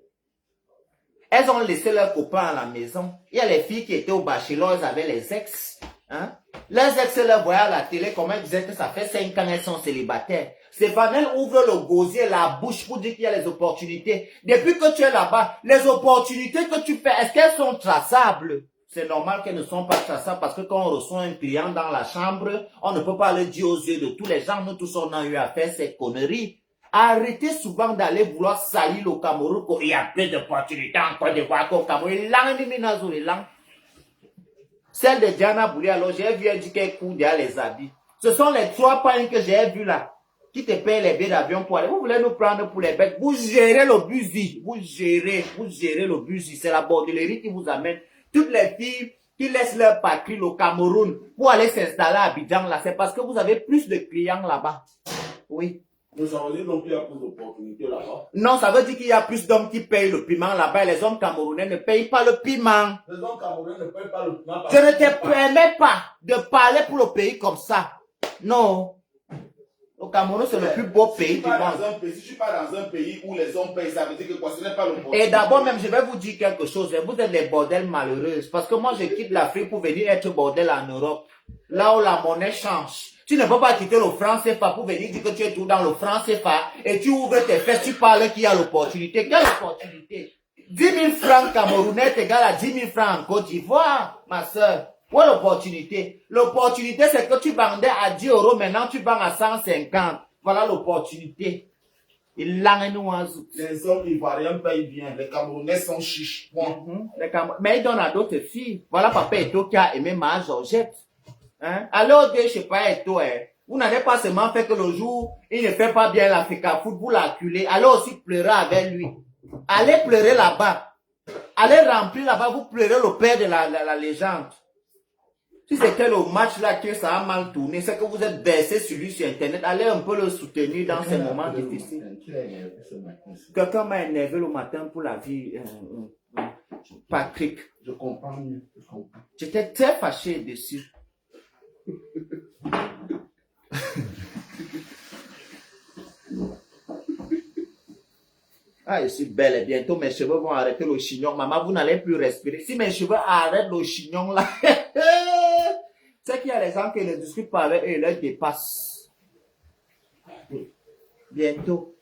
Elles ont laissé leurs copains à la maison. Il y a les filles qui étaient au bachelor, elles avaient les ex. Hein? Les ex leur voyaient à la télé, comme elles disaient que ça fait 5 ans elles sont célibataires. Stéphanel ouvre le gosier, la bouche pour dire qu'il y a les opportunités. Depuis que tu es là-bas, les opportunités que tu fais, est-ce qu'elles sont traçables? C'est normal qu'elles ne sont pas traçables parce que quand on reçoit un client dans la chambre, on ne peut pas le dire aux yeux de tous les gens. Nous tous, on a eu à faire ces conneries. Arrêtez souvent d'aller vouloir salir le Cameroun. Il y a plus d'opportunités en Côte d'Ivoire qu'au Cameroun. Celle de Diana Bouli, alors j'ai vu, elle dit qu'elle coud derrière les habits. Ce sont les 3 points que j'ai vus là. qui te paye les billets d'avion pour aller. Vous voulez nous prendre pour les bêtes. Vous gérez le busi. Vous gérez le busi. C'est la bordellerie qui vous amène. Toutes les filles qui laissent leur patrie, le Cameroun, pour aller s'installer à Abidjan, là, c'est parce que vous avez plus de clients là-bas. Oui. Mais ça veut dire donc qu'il y a plus d'opportunités là-bas. Non, ça veut dire qu'il y a plus d'hommes qui payent le piment là-bas. Les hommes camerounais ne payent pas le piment. Les hommes camerounais ne payent pas le piment. Je ne te permets pas de parler pour le pays comme ça. Non. Le Cameroun, c'est le plus beau pays du monde. Si je suis pas dans un pays où les hommes payent, ça veut dire que quoi, ce n'est pas le bon. Et d'abord même, je vais vous dire quelque chose. Vous êtes des bordels malheureuses. Parce que moi, je quitte l'Afrique pour venir être bordel en Europe. Là où la monnaie change. Tu ne peux pas quitter le franc CFA pour venir dire que tu es tout dans le franc CFA et tu ouvres tes fesses, tu parles qu'il y a l'opportunité. Quelle opportunité? 10 000 francs camerounais est égal à 10 000 francs en Côte d'Ivoire, ma soeur. Quelle opportunité? L'opportunité, c'est que tu vendais à 10 euros, maintenant tu vends à 150. Voilà l'opportunité. Les hommes ivoiriens payent bien, les Camerounais sont chiches. Mais ils donnent à d'autres filles. Voilà papa Eto qui a aimé ma Georgette. Hein? Alors, je sais pas Eto, hein. Vous n'avez pas seulement fait que le jour, il ne fait pas bien l'Africa Foot, vous l'acculez. Allez aussi pleurer avec lui. Allez pleurer là-bas. Allez remplir là-bas, vous pleurez le père de la légende. Si c'était le match là que ça a mal tourné, c'est que vous êtes versé sur lui sur Internet, allez un peu le soutenir dans ces moments difficiles. Quelqu'un m'a énervé le matin pour la vie. Patrick. Je comprends mieux. J'étais très fâché dessus. Ah, je suis belle et bientôt mes cheveux vont arrêter le chignon. Maman, vous n'allez plus respirer. Si mes cheveux arrêtent le chignon là, c'est qu'il y a des gens qui ne discutent pas avec eux et leur dépassent. Bientôt.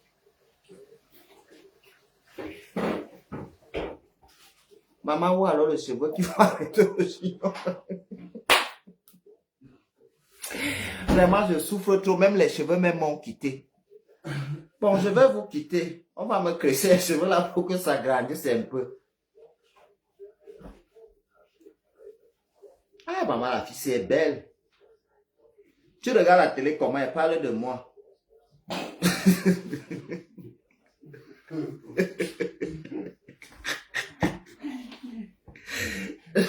Maman, où alors le cheveu qui va arrêter le chignon? Vraiment, je souffre trop. Même les cheveux même m'ont quitté. Bon, je vais vous quitter. On va me cresser les cheveux là pour que ça grandisse un peu. Ah, maman, la fille, c'est belle. Tu regardes la télé, comment elle parle de moi.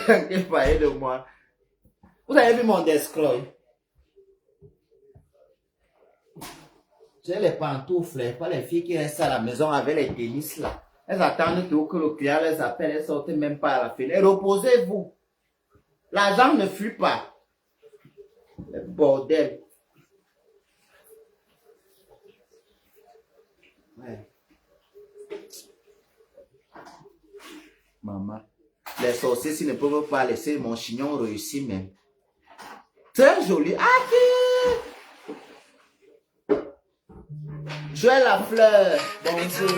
Elle parlait de moi. Vous avez vu mon escroc? J'ai les pantoufles, pas les filles qui restent à la maison avec les tennis là. Elles attendent tout que le client les appelle, elles sortent même pas à la fenêtre. Reposez-vous. L'argent ne fuit pas. Le bordel. Ouais. Maman. Les sorciers, s'ils ne peuvent pas laisser mon chignon réussir même. Très joli. Ah, Joël la fleur. Bonjour.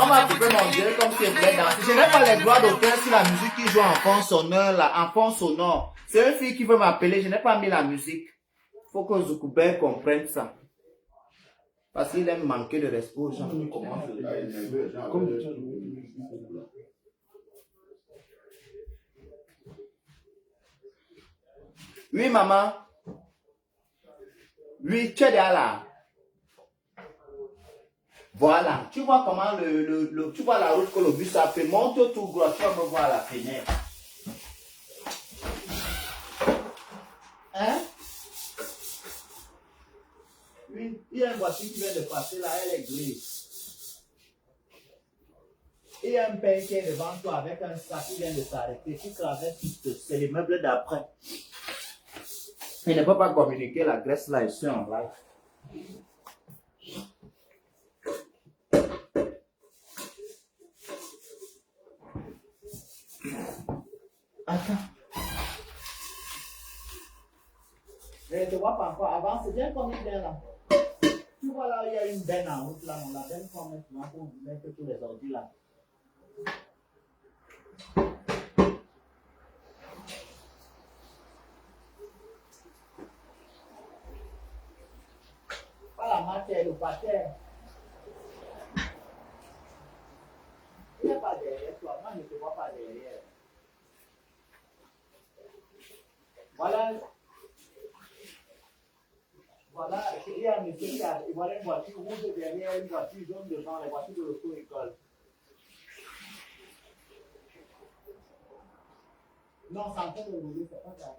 On va couper mon Dieu comme si elle voulait danser. Je n'ai pas les droits d'auteur sur la musique qui joue en fond sonore là, en fond sonore. C'est une fille qui veut m'appeler, je n'ai pas mis la musique. Faut que Zuckerberg comprenne ça. Parce qu'il aime manquer de respect aux gens. Oui, maman. Oui, tu es déjà là. Voilà. Tu vois comment tu vois la route que le bus a fait. Monte tout gros, tu vas me voir à la fenêtre. Hein? Oui, il y a une voiture qui vient de passer là, elle est grise. Il y a un père qui est devant toi avec un sac qui vient de s'arrêter. Tu traverses tout, c'est les meubles d'après. Il ne peut pas communiquer la graisse là, ici en live. Attends. Je ne te vois pas encore. Avant, c'est bien comme une benne là. Tu vois là, il y a une benne en route là. On la benne qu'on met souvent pour mettre tous les ordures là. Ça, c'est le pater. Il n'est pas derrière toi. Moi, je ne te vois pas derrière. Voilà. Voilà, il y a un monsieur qui a, voilà une voiture rouge derrière, une voiture jaune devant, les voitures de l'auto-école. Non, c'est en train de rouler, c'est pas grave.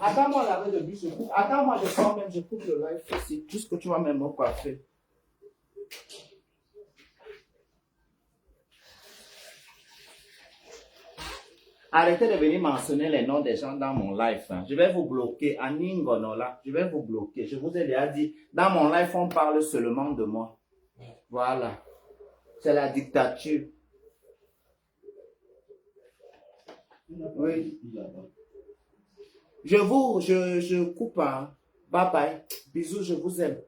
Attends-moi là de bus, je coupe. Attends-moi, je sors même, je coupe le live ici, juste que tu vas même me coiffer. Arrêtez de venir mentionner les noms des gens dans mon live. Hein. Je vais vous bloquer. Aningonola, je vais vous bloquer. Je vous ai déjà dit, dans mon live, on parle seulement de moi. Voilà. C'est la dictature. Oui. Je coupe. Hein. Bye bye. Bisous, je vous aime.